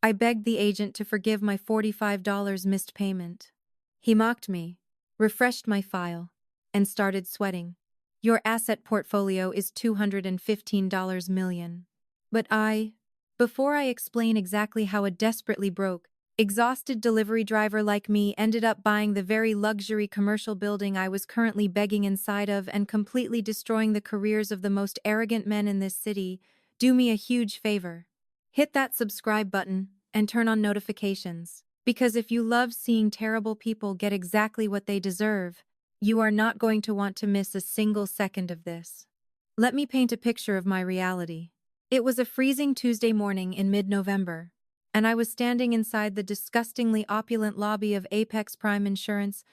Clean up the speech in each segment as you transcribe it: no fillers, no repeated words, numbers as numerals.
I begged the agent to forgive my $45 missed payment. He mocked me, refreshed my file, and started sweating. Your asset portfolio is $215 million. Before I explain exactly how a desperately broke, exhausted delivery driver like me ended up buying the very luxury commercial building I was currently begging inside of and completely destroying the careers of the most arrogant men in this city, do me a huge favor. Hit that subscribe button and turn on notifications. Because if you love seeing terrible people get exactly what they deserve, you are not going to want to miss a single second of this. Let me paint a picture of my reality. It was a freezing Tuesday morning in mid-November, and I was standing inside the disgustingly opulent lobby of Apex Prime Insurance.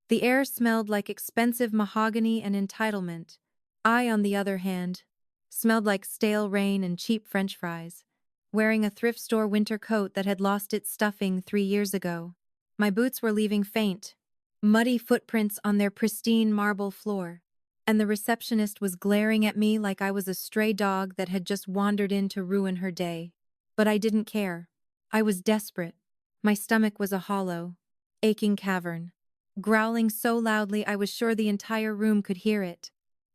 The air smelled like expensive mahogany and entitlement. I, on the other hand, smelled like stale rain and cheap French fries, wearing a thrift store winter coat that had lost its stuffing 3 years ago. My boots were leaving faint, muddy footprints on their pristine marble floor, and the receptionist was glaring at me like I was a stray dog that had just wandered in to ruin her day. But I didn't care. I was desperate. My stomach was a hollow, aching cavern, growling so loudly I was sure the entire room could hear it.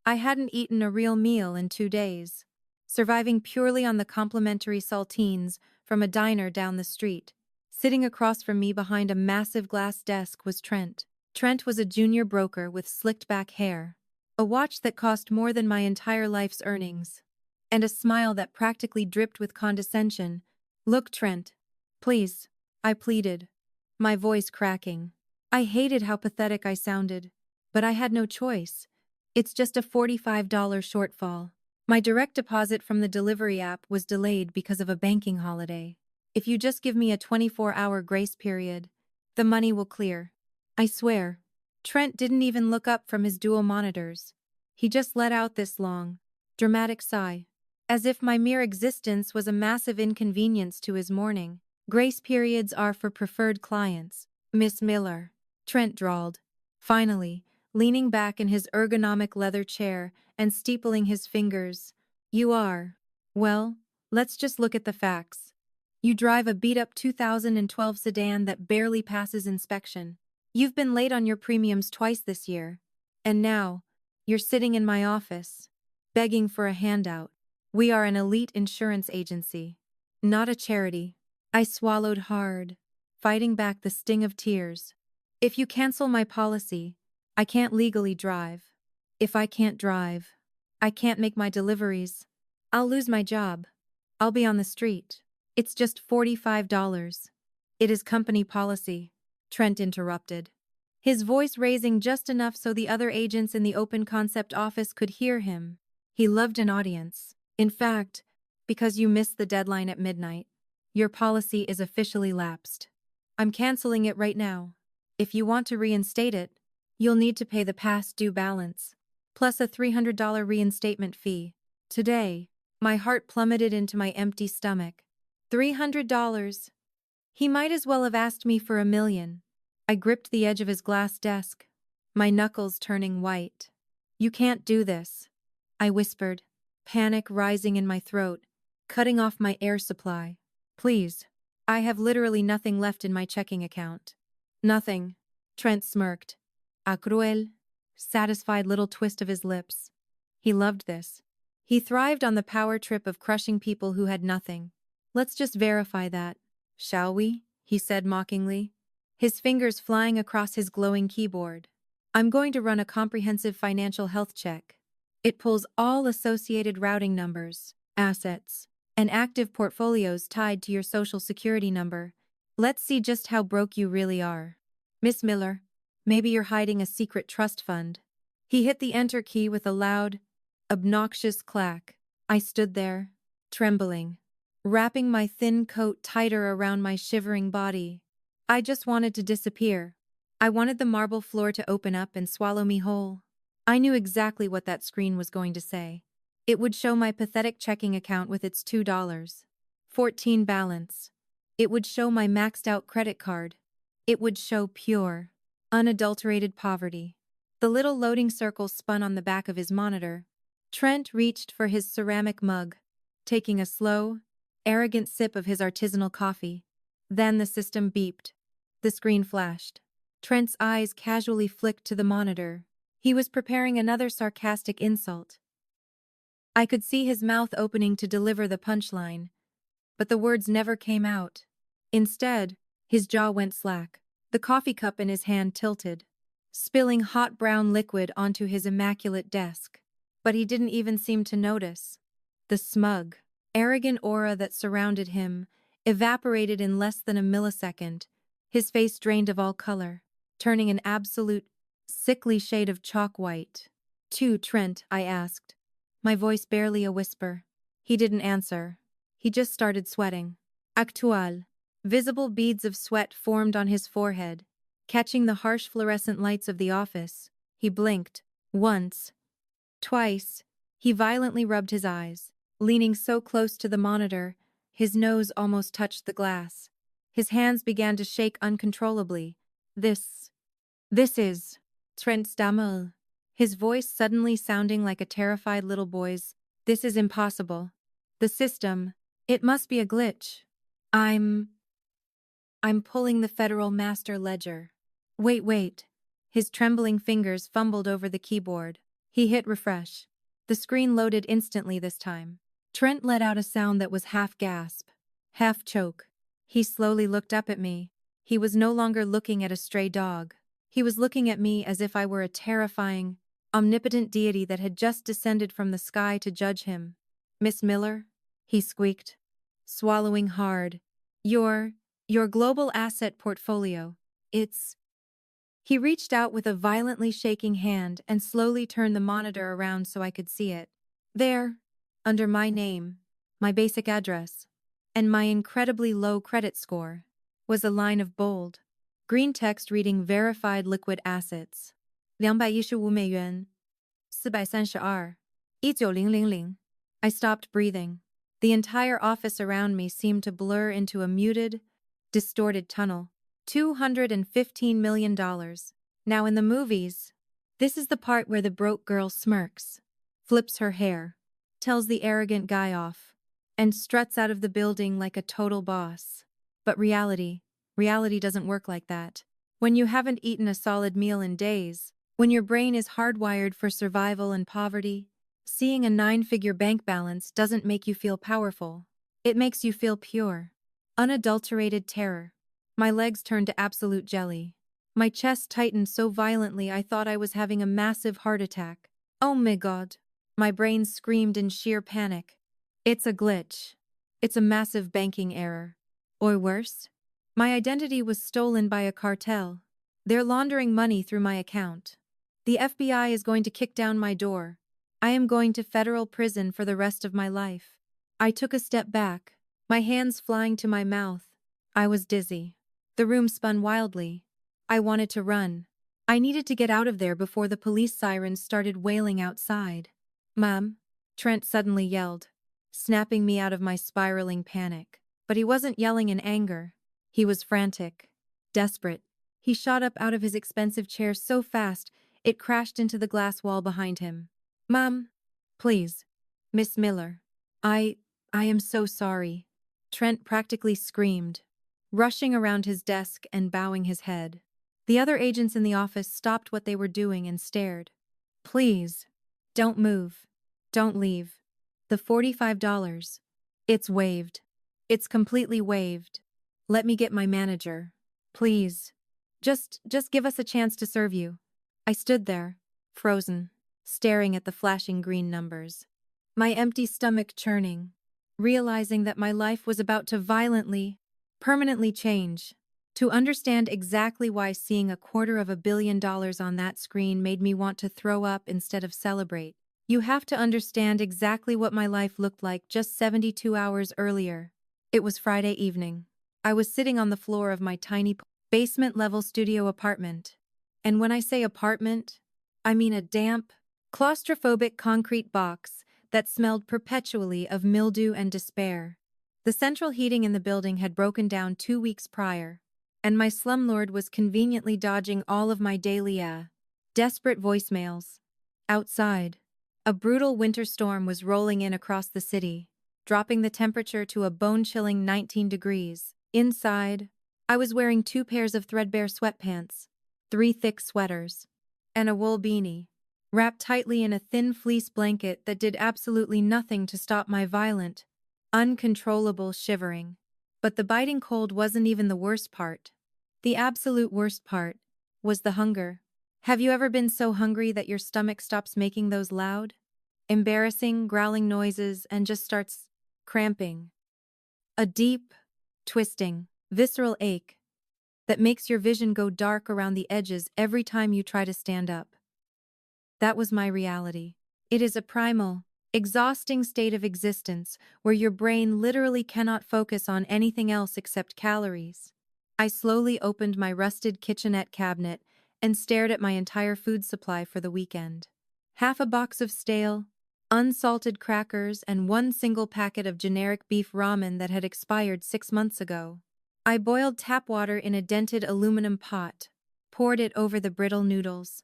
I hadn't eaten a real meal in 2 days, surviving purely on the complimentary saltines from a diner down the street. Sitting across from me behind a massive glass desk was Trent. Trent was a junior broker with slicked back hair, a watch that cost more than my entire life's earnings, and a smile that practically dripped with condescension. "Look, Trent. Please," I pleaded, my voice cracking. I hated how pathetic I sounded, but I had no choice. It's just a $45 shortfall. My direct deposit from the delivery app was delayed because of a banking holiday. If you just give me a 24-hour grace period, the money will clear. I swear. Trent didn't even look up from his dual monitors. He just let out this long, dramatic sigh, as if my mere existence was a massive inconvenience to his morning. "Grace periods are for preferred clients, Miss Miller," Trent drawled, finally, leaning back in his ergonomic leather chair and steepling his fingers. Well, let's just look at the facts. You drive a beat-up 2012 sedan that barely passes inspection. You've been late on your premiums twice this year. And now, you're sitting in my office, begging for a handout. We are an elite insurance agency, not a charity. I swallowed hard, fighting back the sting of tears. If you cancel my policy, I can't legally drive. If I can't drive, I can't make my deliveries. I'll lose my job. I'll be on the street. It's just $45. It is company policy," Trent interrupted, his voice raising just enough so the other agents in the open concept office could hear him. He loved an audience. "In fact, because you missed the deadline at midnight, your policy is officially lapsed. I'm canceling it right now. If you want to reinstate it, you'll need to pay the past due balance, plus a $300 reinstatement fee." Today, my heart plummeted into my empty stomach. $300. He might as well have asked me for $1 million. I gripped the edge of his glass desk, my knuckles turning white. "You can't do this," I whispered, panic rising in my throat, cutting off my air supply. "Please. I have literally nothing left in my checking account." "Nothing," Trent smirked. "A cruel," satisfied little twist of his lips. He loved this. He thrived on the power trip of crushing people who had nothing. "Let's just verify that, shall we?" he said mockingly, his fingers flying across his glowing keyboard. "I'm going to run a comprehensive financial health check. It pulls all associated routing numbers, assets, and active portfolios tied to your social security number. Let's see just how broke you really are. Miss Miller, maybe you're hiding a secret trust fund." He hit the enter key with a loud, obnoxious clack. I stood there, trembling, wrapping my thin coat tighter around my shivering body. I just wanted to disappear. I wanted the marble floor to open up and swallow me whole. I knew exactly what that screen was going to say. It would show my pathetic checking account with its $2.14 balance. It would show my maxed-out credit card. It would show pure, unadulterated poverty. The little loading circle spun on the back of his monitor. Trent reached for his ceramic mug, taking a slow, arrogant sip of his artisanal coffee. Then the system beeped. The screen flashed. Trent's eyes casually flicked to the monitor. He was preparing another sarcastic insult. I could see his mouth opening to deliver the punchline, but the words never came out. Instead, his jaw went slack. The coffee cup in his hand tilted, spilling hot brown liquid onto his immaculate desk. But he didn't even seem to notice. The smug, arrogant aura that surrounded him evaporated in less than a millisecond. His face drained of all color, turning an absolute, sickly shade of chalk white. "To Trent?" I asked, my voice barely a whisper. He didn't answer. He just started sweating. Actual. Visible beads of sweat formed on his forehead. Catching the harsh fluorescent lights of the office, he blinked. Once. Twice. He violently rubbed his eyes. Leaning so close to the monitor, his nose almost touched the glass. His hands began to shake uncontrollably. This is Trent stammered, his voice suddenly sounding like a terrified little boy's. This is impossible. The system, it must be a glitch. I'm pulling the Federal Master Ledger. Wait. His trembling fingers fumbled over the keyboard. He hit refresh. The screen loaded instantly this time. Trent let out a sound that was half gasp, half choke. He slowly looked up at me. He was no longer looking at a stray dog. He was looking at me as if I were a terrifying, omnipotent deity that had just descended from the sky to judge him. "Miss Miller?" he squeaked, swallowing hard. Your global asset portfolio. It's..." He reached out with a violently shaking hand and slowly turned the monitor around so I could see it. There, under my name, my basic address, and my incredibly low credit score, was a line of bold, green text reading verified liquid assets. 215美元 432 19000. I stopped breathing. The entire office around me seemed to blur into a muted, distorted tunnel. $215 million. Now in the movies, this is the part where the broke girl smirks, flips her hair, tells the arrogant guy off, and struts out of the building like a total boss. But reality doesn't work like that. When you haven't eaten a solid meal in days, when your brain is hardwired for survival and poverty, seeing a 9-figure bank balance doesn't make you feel powerful. It makes you feel pure, unadulterated terror. My legs turned to absolute jelly. My chest tightened so violently I thought I was having a massive heart attack. Oh my God. My brain screamed in sheer panic. It's a glitch. It's a massive banking error. Or worse, my identity was stolen by a cartel. They're laundering money through my account. The FBI is going to kick down my door. I am going to federal prison for the rest of my life. I took a step back, my hands flying to my mouth. I was dizzy. The room spun wildly. I wanted to run. I needed to get out of there before the police sirens started wailing outside. "Mom," Trent suddenly yelled, snapping me out of my spiraling panic. But he wasn't yelling in anger. He was frantic, desperate. He shot up out of his expensive chair so fast, it crashed into the glass wall behind him. "Mom, please. Miss Miller. I am so sorry," Trent practically screamed, rushing around his desk and bowing his head. The other agents in the office stopped what they were doing and stared. "Please. Don't move. Don't leave. The $45. It's waived. It's completely waived. Let me get my manager. Please. Just give us a chance to serve you." I stood there, frozen, staring at the flashing green numbers, my empty stomach churning, realizing that my life was about to violently, permanently change. To understand exactly why seeing $250 million on that screen made me want to throw up instead of celebrate, you have to understand exactly what my life looked like just 72 hours earlier. It was Friday evening. I was sitting on the floor of my tiny basement-level studio apartment. And when I say apartment, I mean a damp, claustrophobic concrete box that smelled perpetually of mildew and despair. The central heating in the building had broken down 2 weeks prior, and my slumlord was conveniently dodging all of my daily, desperate voicemails. Outside, a brutal winter storm was rolling in across the city. dropping the temperature to a bone-chilling 19 degrees. Inside, I was wearing 2 pairs of threadbare sweatpants, 3 thick sweaters, and a wool beanie, wrapped tightly in a thin fleece blanket that did absolutely nothing to stop my violent, uncontrollable shivering. But the biting cold wasn't even the worst part. The absolute worst part was the hunger. Have you ever been so hungry that your stomach stops making those loud, embarrassing, growling noises and just starts cramping? A deep, twisting, visceral ache that makes your vision go dark around the edges every time you try to stand up. That was my reality. It is a primal, exhausting state of existence where your brain literally cannot focus on anything else except calories. I slowly opened my rusted kitchenette cabinet and stared at my entire food supply for the weekend. Half a box of stale, unsalted crackers and 1 single packet of generic beef ramen that had expired 6 months ago. I boiled tap water in a dented aluminum pot, poured it over the brittle noodles,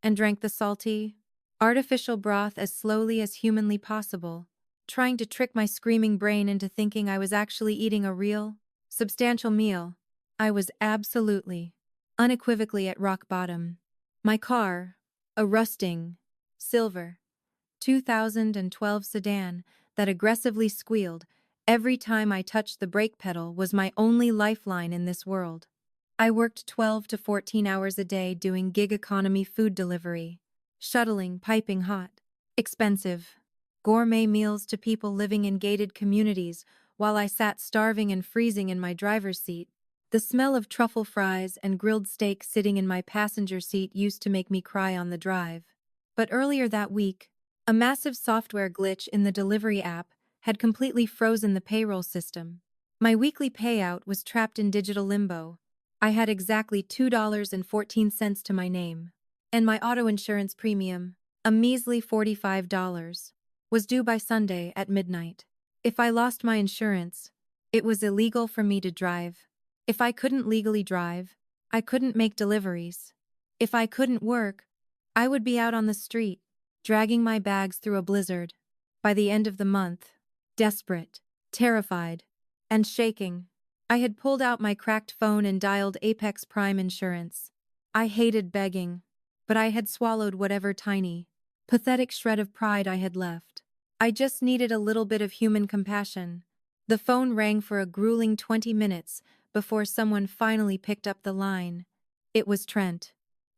and drank the salty, artificial broth as slowly as humanly possible, trying to trick my screaming brain into thinking I was actually eating a real, substantial meal. I was absolutely, unequivocally at rock bottom. My car, a rusting, silver, 2012 sedan that aggressively squealed every time I touched the brake pedal, was my only lifeline in this world. I worked 12 to 14 hours a day doing gig economy food delivery, shuttling piping hot, expensive, gourmet meals to people living in gated communities while I sat starving and freezing in my driver's seat. The smell of truffle fries and grilled steak sitting in my passenger seat used to make me cry on the drive. But earlier that week, a massive software glitch in the delivery app had completely frozen the payroll system. My weekly payout was trapped in digital limbo. I had exactly $2.14 to my name, and my auto insurance premium, a measly $45, was due by Sunday at midnight. If I lost my insurance, it was illegal for me to drive. If I couldn't legally drive, I couldn't make deliveries. If I couldn't work, I would be out on the street, dragging my bags through a blizzard. By the end of the month, desperate, terrified, and shaking, I had pulled out my cracked phone and dialed Apex Prime Insurance. I hated begging, but I had swallowed whatever tiny, pathetic shred of pride I had left. I just needed a little bit of human compassion. The phone rang for a grueling 20 minutes before someone finally picked up the line. It was Trent.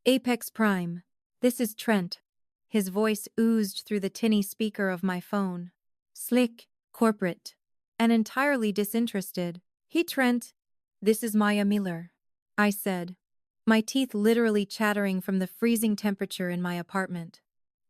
Apex Prime. This is Trent. His voice oozed through the tinny speaker of my phone. Slick, corporate, and entirely disinterested. Hey Trent, this is Maya Miller, I said, my teeth literally chattering from the freezing temperature in my apartment.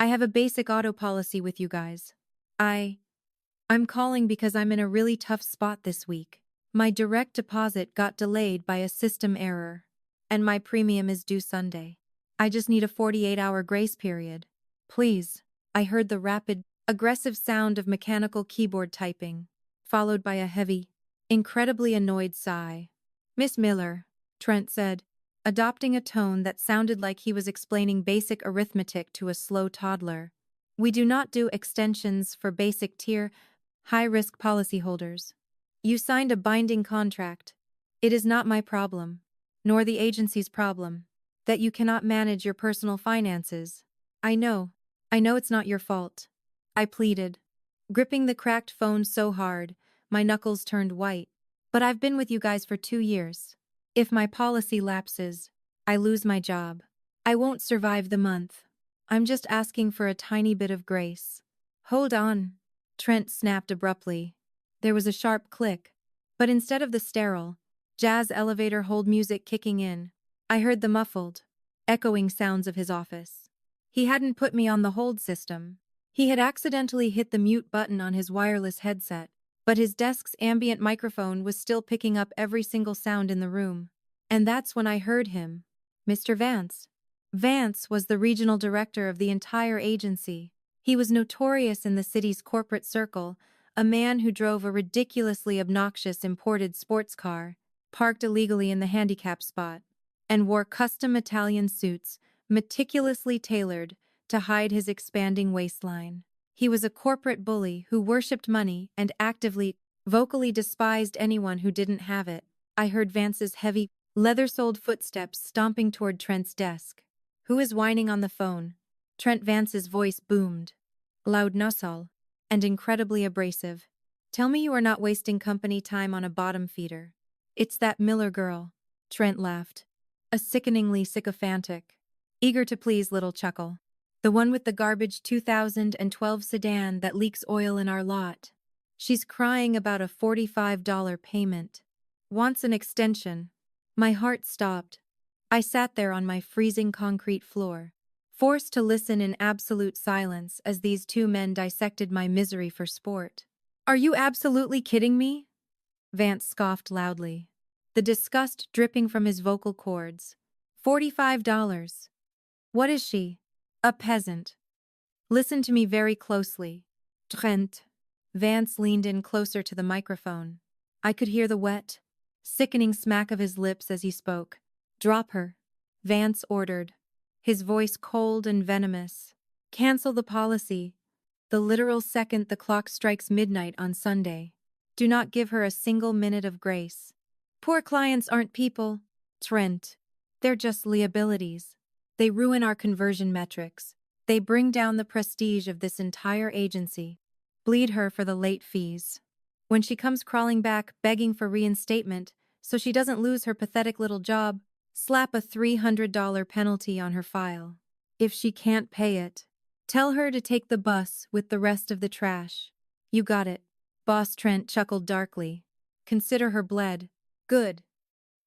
I have a basic auto policy with you guys. I'm calling because I'm in a really tough spot this week. My direct deposit got delayed by a system error, and my premium is due Sunday. I just need a 48-hour grace period. Please. I heard the rapid, aggressive sound of mechanical keyboard typing, followed by a heavy, incredibly annoyed sigh. Miss Miller, Trent said, adopting a tone that sounded like he was explaining basic arithmetic to a slow toddler. We do not do extensions for basic tier, high-risk policyholders. You signed a binding contract. It is not my problem, nor the agency's problem, that you cannot manage your personal finances. I know it's not your fault, I pleaded, gripping the cracked phone so hard, my knuckles turned white. But I've been with you guys for 2 years. If my policy lapses, I lose my job. I won't survive the month. I'm just asking for a tiny bit of grace. Hold on, Trent snapped abruptly. There was a sharp click, but instead of the sterile, jazz elevator hold music kicking in, I heard the muffled, echoing sounds of his office. He hadn't put me on the hold system. He had accidentally hit the mute button on his wireless headset, but his desk's ambient microphone was still picking up every single sound in the room. And that's when I heard him. Mr. Vance. Vance was the regional director of the entire agency. He was notorious in the city's corporate circle, a man who drove a ridiculously obnoxious imported sports car, parked illegally in the handicap spot, and wore custom Italian suits, meticulously tailored to hide his expanding waistline. He was a corporate bully who worshipped money and actively, vocally despised anyone who didn't have it. I heard Vance's heavy, leather-soled footsteps stomping toward Trent's desk. "Who is whining on the phone?" Trent Vance's voice boomed. Loud, nasal, and incredibly abrasive. "Tell me you are not wasting company time on a bottom feeder." "It's that Miller girl," Trent laughed. A sickeningly sycophantic, eager to please little chuckle. "The one with the garbage 2012 sedan that leaks oil in our lot. She's crying about a $45 payment. Wants an extension." My heart stopped. I sat there on my freezing concrete floor, forced to listen in absolute silence as these two men dissected my misery for sport. "Are you absolutely kidding me?" Vance scoffed loudly, the disgust dripping from his vocal cords. $45. What is she? A peasant. Listen to me very closely, Trent. Vance leaned in closer to the microphone. I could hear the wet, sickening smack of his lips as he spoke. "Drop her," Vance ordered, his voice cold and venomous. "Cancel the policy the literal second the clock strikes midnight on Sunday. Do not give her a single minute of grace. Poor clients aren't people, Trent. They're just liabilities. They ruin our conversion metrics. They bring down the prestige of this entire agency. Bleed her for the late fees. When she comes crawling back begging for reinstatement so she doesn't lose her pathetic little job, slap a $300 penalty on her file. If she can't pay it, tell her to take the bus with the rest of the trash." "You got it." Boss Trent chuckled darkly. "Consider her bled. Good.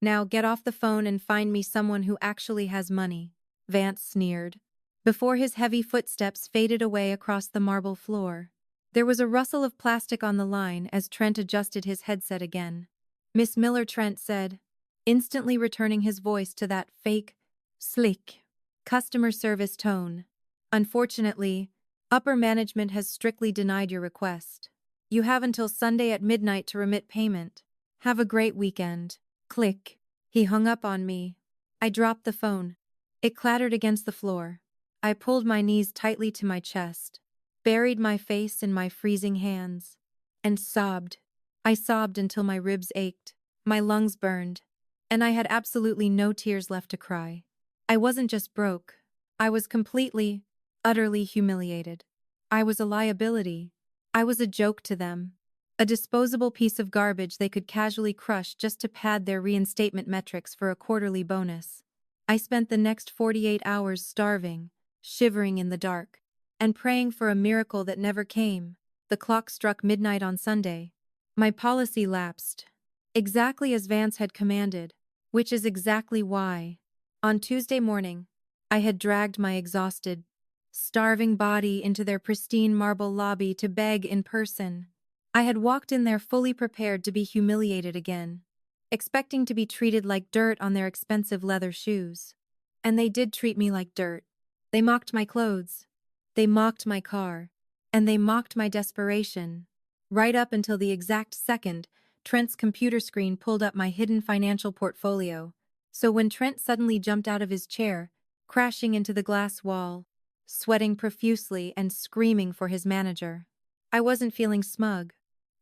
Now get off the phone and find me someone who actually has money," Vance sneered, before his heavy footsteps faded away across the marble floor. There was a rustle of plastic on the line as Trent adjusted his headset again. "Miss Miller," Trent said, instantly returning his voice to that fake, slick, customer service tone. "Unfortunately, upper management has strictly denied your request. You have until Sunday at midnight to remit payment. Have a great weekend." Click. He hung up on me. I dropped the phone. It clattered against the floor. I pulled my knees tightly to my chest, buried my face in my freezing hands, and sobbed. I sobbed until my ribs ached, my lungs burned, and I had absolutely no tears left to cry. I wasn't just broke. I was completely, utterly humiliated. I was a liability. I was a joke to them. A disposable piece of garbage they could casually crush just to pad their reinstatement metrics for a quarterly bonus. I spent the next 48 hours starving, shivering in the dark, and praying for a miracle that never came. The clock struck midnight on Sunday. My policy lapsed, exactly as Vance had commanded, which is exactly why, on Tuesday morning, I had dragged my exhausted, starving body into their pristine marble lobby to beg in person. I had walked in there fully prepared to be humiliated again, expecting to be treated like dirt on their expensive leather shoes. And they did treat me like dirt. They mocked my clothes. They mocked my car. And they mocked my desperation. Right up until the exact second Trent's computer screen pulled up my hidden financial portfolio. So when Trent suddenly jumped out of his chair, crashing into the glass wall, sweating profusely and screaming for his manager, I wasn't feeling smug.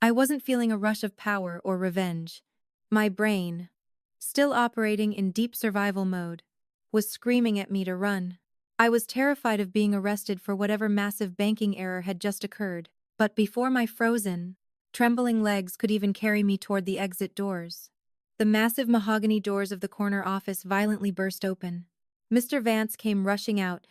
I wasn't feeling a rush of power or revenge. My brain, still operating in deep survival mode, was screaming at me to run. I was terrified of being arrested for whatever massive banking error had just occurred, but before my frozen, trembling legs could even carry me toward the exit doors, the massive mahogany doors of the corner office violently burst open. Mr. Vance came rushing out,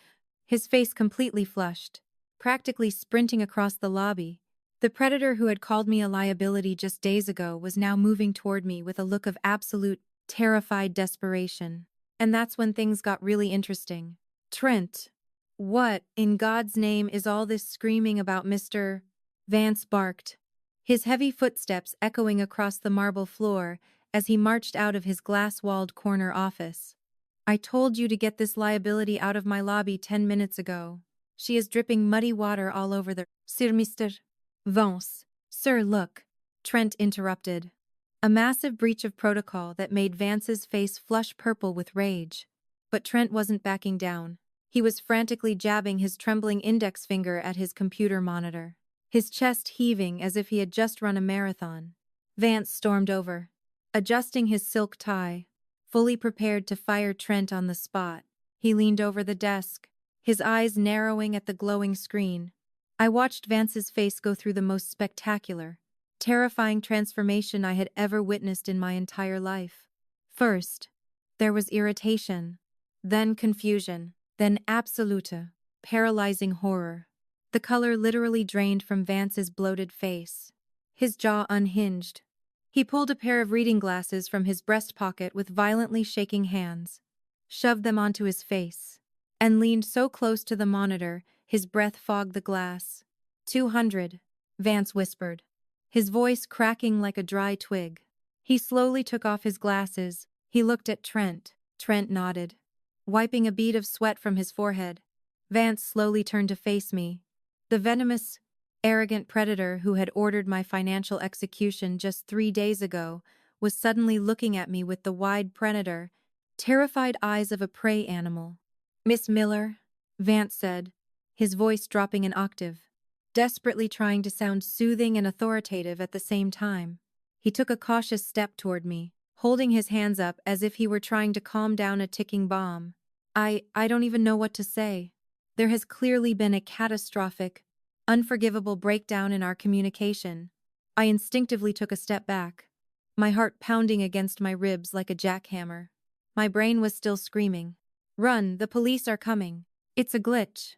his face completely flushed, practically sprinting across the lobby. The predator who had called me a liability just days ago was now moving toward me with a look of absolute, terrified desperation. And that's when things got really interesting. "Trent, what, in God's name, is all this screaming about, Mr. Vance barked, his heavy footsteps echoing across the marble floor as he marched out of his glass-walled corner office. "I told you to get this liability out of my lobby 10 minutes ago. She is dripping muddy water all over the—" "Sir, Mr. Vance." "Sir, look," Trent interrupted. A massive breach of protocol that made Vance's face flush purple with rage. But Trent wasn't backing down. He was frantically jabbing his trembling index finger at his computer monitor, his chest heaving as if he had just run a marathon. Vance stormed over, adjusting his silk tie, fully prepared to fire Trent on the spot. He leaned over the desk, his eyes narrowing at the glowing screen. I watched Vance's face go through the most spectacular, terrifying transformation I had ever witnessed in my entire life. First, there was irritation, then confusion, then absolute, paralyzing horror. The color literally drained from Vance's bloated face. His jaw unhinged. He pulled a pair of reading glasses from his breast pocket with violently shaking hands, shoved them onto his face, and leaned so close to the monitor his breath fogged the glass. 200, Vance whispered, his voice cracking like a dry twig. He slowly took off his glasses. He looked at Trent. Trent nodded, wiping a bead of sweat from his forehead. Vance slowly turned to face me. The venomous, arrogant predator who had ordered my financial execution just 3 days ago was suddenly looking at me with the wide predator, terrified eyes of a prey animal. "Miss Miller," Vance said, his voice dropping an octave, desperately trying to sound soothing and authoritative at the same time. He took a cautious step toward me, holding his hands up as if he were trying to calm down a ticking bomb. I don't even know what to say. There has clearly been a catastrophic, unforgivable breakdown in our communication. I instinctively took a step back, my heart pounding against my ribs like a jackhammer. My brain was still screaming. "Run, the police are coming. It's a glitch.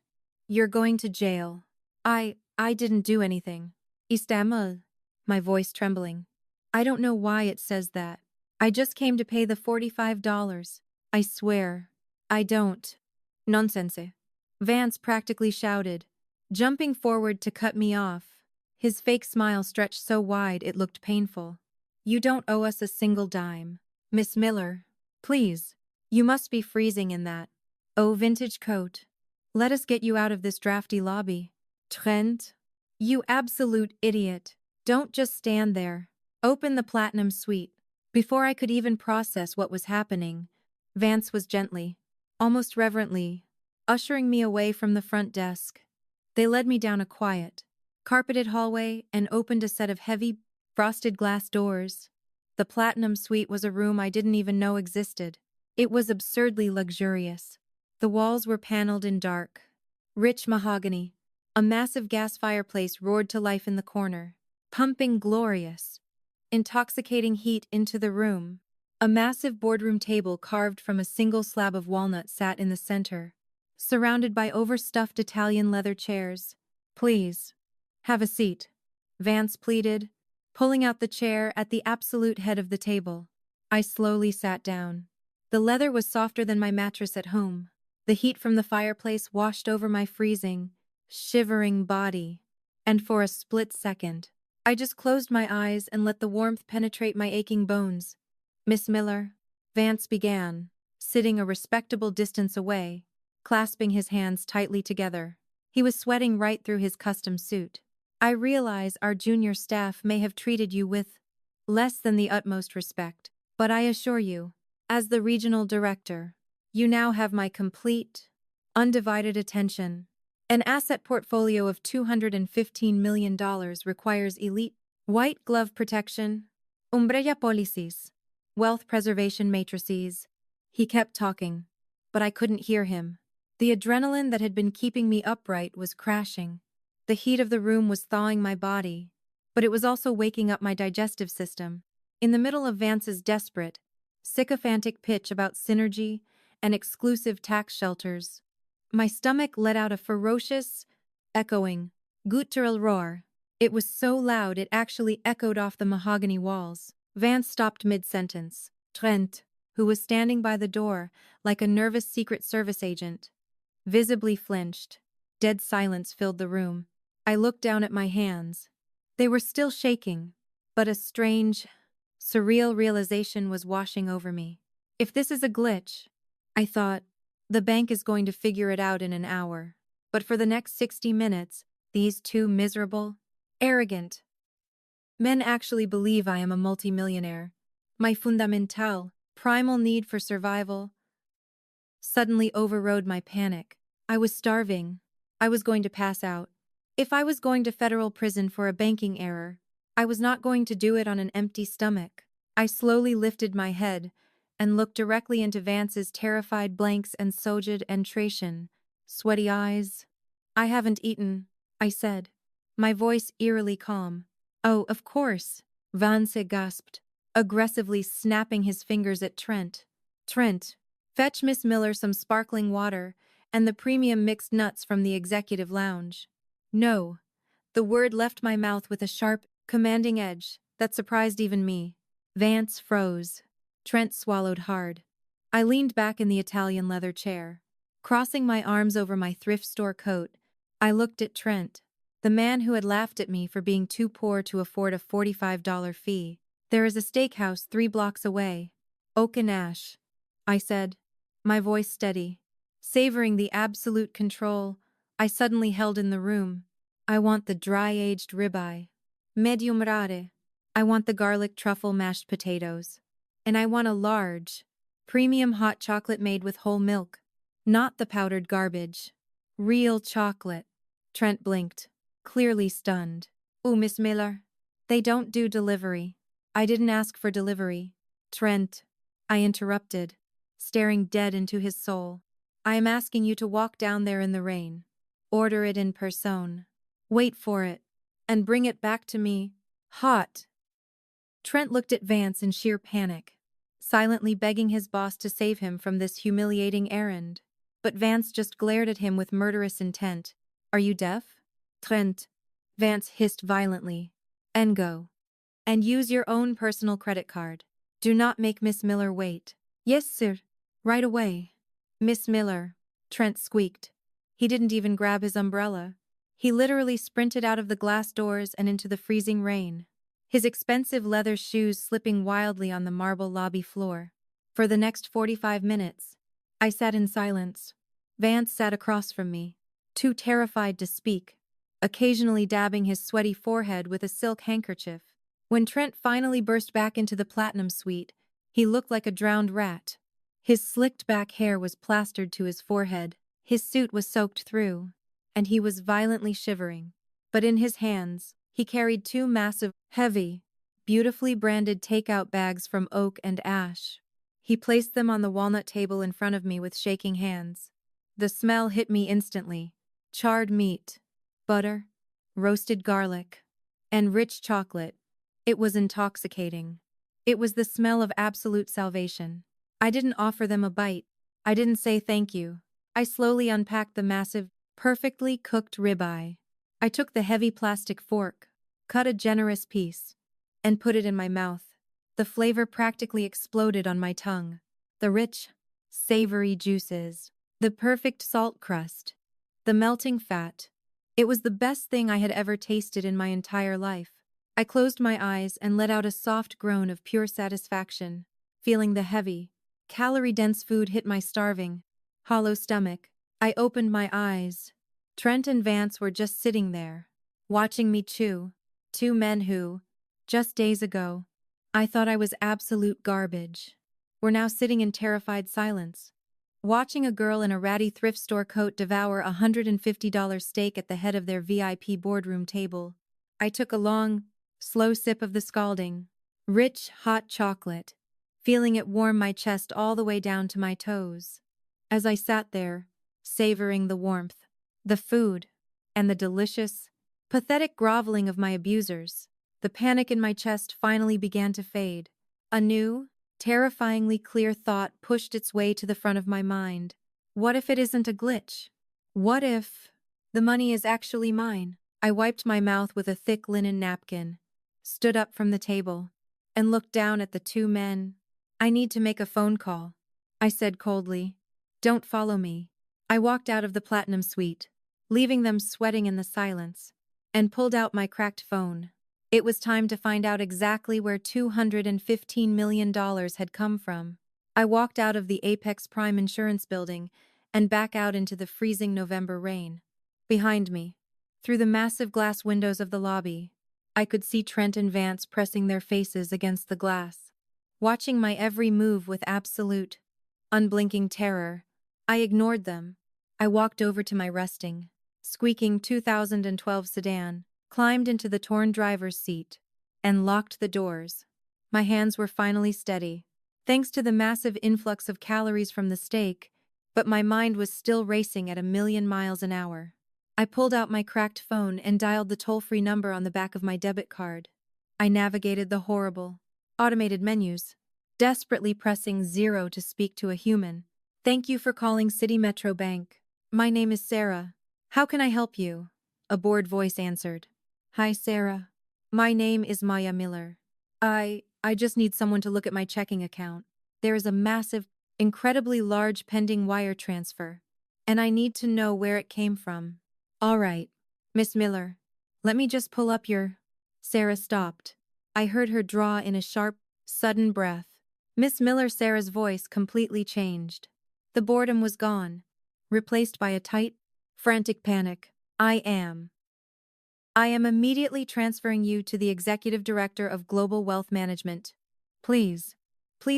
You're going to jail." I didn't do anything. Istamel, my voice trembling. I don't know why it says that. I just came to pay the $45. I swear. I don't. Nonsense. Vance practically shouted, jumping forward to cut me off. His fake smile stretched so wide it looked painful. "You don't owe us a single dime. Miss Miller, please. You must be freezing in that, oh, vintage coat. Let us get you out of this drafty lobby." "Trent, you absolute idiot. Don't just stand there. Open the platinum suite." Before I could even process what was happening, Vance was gently, almost reverently, ushering me away from the front desk. They led me down a quiet, carpeted hallway and opened a set of heavy, frosted glass doors. The platinum suite was a room I didn't even know existed. It was absurdly luxurious. The walls were paneled in dark, rich mahogany. A massive gas fireplace roared to life in the corner, pumping glorious, intoxicating heat into the room. A massive boardroom table carved from a single slab of walnut sat in the center, surrounded by overstuffed Italian leather chairs. "Please, have a seat," Vance pleaded, pulling out the chair at the absolute head of the table. I slowly sat down. The leather was softer than my mattress at home. The heat from the fireplace washed over my freezing, shivering body, and for a split second, I just closed my eyes and let the warmth penetrate my aching bones. "Miss Miller," Vance began, sitting a respectable distance away, clasping his hands tightly together. He was sweating right through his custom suit. "I realize our junior staff may have treated you with less than the utmost respect, but I assure you, as the regional director, you now have my complete, undivided attention. An asset portfolio of $215 million requires elite, white glove protection, umbrella policies, wealth preservation matrices." He kept talking, but I couldn't hear him. The adrenaline that had been keeping me upright was crashing. The heat of the room was thawing my body, but it was also waking up my digestive system. In the middle of Vance's desperate, sycophantic pitch about synergy and exclusive tax shelters, my stomach let out a ferocious, echoing, guttural roar. It was so loud it actually echoed off the mahogany walls. Vance stopped mid-sentence. Trent, who was standing by the door like a nervous Secret Service agent, visibly flinched. Dead silence filled the room. I looked down at my hands. They were still shaking, but a strange, surreal realization was washing over me. If this is a glitch, I thought, the bank is going to figure it out in an hour. But for the next 60 minutes, these two miserable, arrogant men actually believe I am a multimillionaire. My fundamental, primal need for survival suddenly overrode my panic. I was starving. I was going to pass out. If I was going to federal prison for a banking error, I was not going to do it on an empty stomach. I slowly lifted my head and looked directly into Vance's terrified blanks and sojid entration, sweaty eyes. I haven't eaten, I said, my voice eerily calm. Oh, of course, Vance gasped, aggressively snapping his fingers at Trent. Trent, fetch Miss Miller some sparkling water and the premium mixed nuts from the executive lounge. No. The word left my mouth with a sharp, commanding edge that surprised even me. Vance froze. Trent swallowed hard. I leaned back in the Italian leather chair. Crossing my arms over my thrift store coat, I looked at Trent, the man who had laughed at me for being too poor to afford a $45 fee. There is a steakhouse 3 blocks away. Oak and Ash, I said, my voice steady. Savoring the absolute control I suddenly held in the room. I want the dry-aged ribeye. Medium rare. I want the garlic truffle mashed potatoes. And I want a large, premium hot chocolate made with whole milk. Not the powdered garbage. Real chocolate. Trent blinked, clearly stunned. Oh, Miss Miller. They don't do delivery. I didn't ask for delivery. Trent, I interrupted, staring dead into his soul. I am asking you to walk down there in the rain. Order it in person. Wait for it. And bring it back to me. Hot. Trent looked at Vance in sheer panic, silently begging his boss to save him from this humiliating errand. But Vance just glared at him with murderous intent. Are you deaf? Trent. Vance hissed violently. And go. And use your own personal credit card. Do not make Miss Miller wait. Yes, sir. Right away. Miss Miller. Trent squeaked. He didn't even grab his umbrella. He literally sprinted out of the glass doors and into the freezing rain, his expensive leather shoes slipping wildly on the marble lobby floor. For the next 45 minutes, I sat in silence. Vance sat across from me, too terrified to speak, occasionally dabbing his sweaty forehead with a silk handkerchief. When Trent finally burst back into the platinum suite, he looked like a drowned rat. His slicked back hair was plastered to his forehead, his suit was soaked through, and he was violently shivering. But in his hands, he carried 2 massive, heavy, beautifully branded takeout bags from Oak and Ash. He placed them on the walnut table in front of me with shaking hands. The smell hit me instantly. Charred meat, butter, roasted garlic, and rich chocolate. It was intoxicating. It was the smell of absolute salvation. I didn't offer them a bite. I didn't say thank you. I slowly unpacked the massive, perfectly cooked ribeye. I took the heavy plastic fork, cut a generous piece, and put it in my mouth. The flavor practically exploded on my tongue. The rich, savory juices, the perfect salt crust, the melting fat. It was the best thing I had ever tasted in my entire life. I closed my eyes and let out a soft groan of pure satisfaction, feeling the heavy, calorie-dense food hit my starving, hollow stomach. I opened my eyes. Trent and Vance were just sitting there, watching me chew. 2 men who, just days ago, I thought I was absolute garbage, were now sitting in terrified silence, watching a girl in a ratty thrift store coat devour a $150 steak at the head of their VIP boardroom table. I took a long, slow sip of the scalding, rich, hot chocolate, feeling it warm my chest all the way down to my toes. As I sat there, savoring the warmth, the food, and the delicious, pathetic groveling of my abusers, the panic in my chest finally began to fade. A new, terrifyingly clear thought pushed its way to the front of my mind. What if it isn't a glitch? What if the money is actually mine? I wiped my mouth with a thick linen napkin, stood up from the table, and looked down at the 2 men. I need to make a phone call, I said coldly. Don't follow me. I walked out of the platinum suite, leaving them sweating in the silence, and pulled out my cracked phone. It was time to find out exactly where $215 million had come from. I walked out of the Apex Prime Insurance building and back out into the freezing November rain. Behind me, through the massive glass windows of the lobby, I could see Trent and Vance pressing their faces against the glass, watching my every move with absolute, unblinking terror. I ignored them. I walked over to my rusting, squeaking 2012 sedan, climbed into the torn driver's seat, and locked the doors. My hands were finally steady, thanks to the massive influx of calories from the steak, but my mind was still racing at 1,000,000 miles an hour. I pulled out my cracked phone and dialed the toll-free number on the back of my debit card. I navigated the horrible, automated menus, desperately pressing 0 to speak to a human. "Thank you for calling City Metro Bank. My name is Sarah. How can I help you?" A bored voice answered. "Hi, Sarah. My name is Maya Miller. I just need someone to look at my checking account. There is a massive, incredibly large pending wire transfer, and I need to know where it came from." "All right, Miss Miller. Let me just pull up your—" Sarah stopped. I heard her draw in a sharp, sudden breath. Miss Miller. Sarah's voice completely changed. The boredom was gone, replaced by a tight, frantic panic. I am immediately transferring you to the Executive Director of Global Wealth Management. Please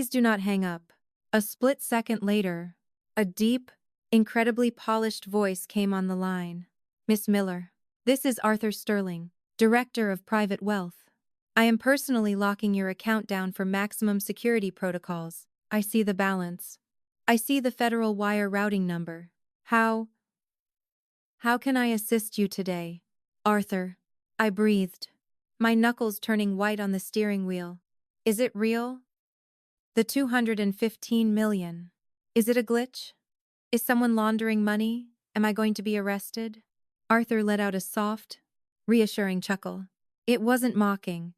do not hang up." A split second later, a deep, incredibly polished voice came on the line. "Miss Miller, this is Arthur Sterling, Director of Private Wealth. I am personally locking your account down for maximum security protocols. I see the balance. I see the federal wire routing number. How can I assist you today?" "Arthur," I breathed, my knuckles turning white on the steering wheel. "Is it real? The 215 million. Is it a glitch? Is someone laundering money? Am I going to be arrested?" Arthur let out a soft, reassuring chuckle. It wasn't mocking.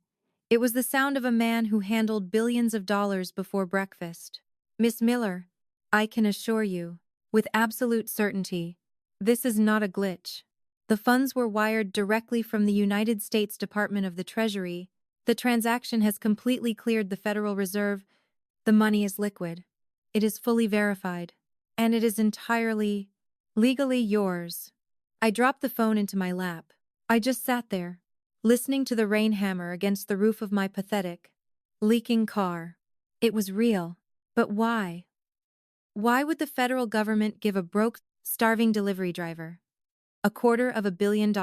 It was the sound of a man who handled billions of dollars before breakfast. "Miss Miller, I can assure you, with absolute certainty, this is not a glitch. The funds were wired directly from the United States Department of the Treasury. The transaction has completely cleared the Federal Reserve. The money is liquid. It is fully verified. And it is entirely, legally yours." I dropped the phone into my lap. I just sat there, listening to the rain hammer against the roof of my pathetic, leaking car. It was real. But why? Why would the federal government give a broke, starving delivery driver $250 million?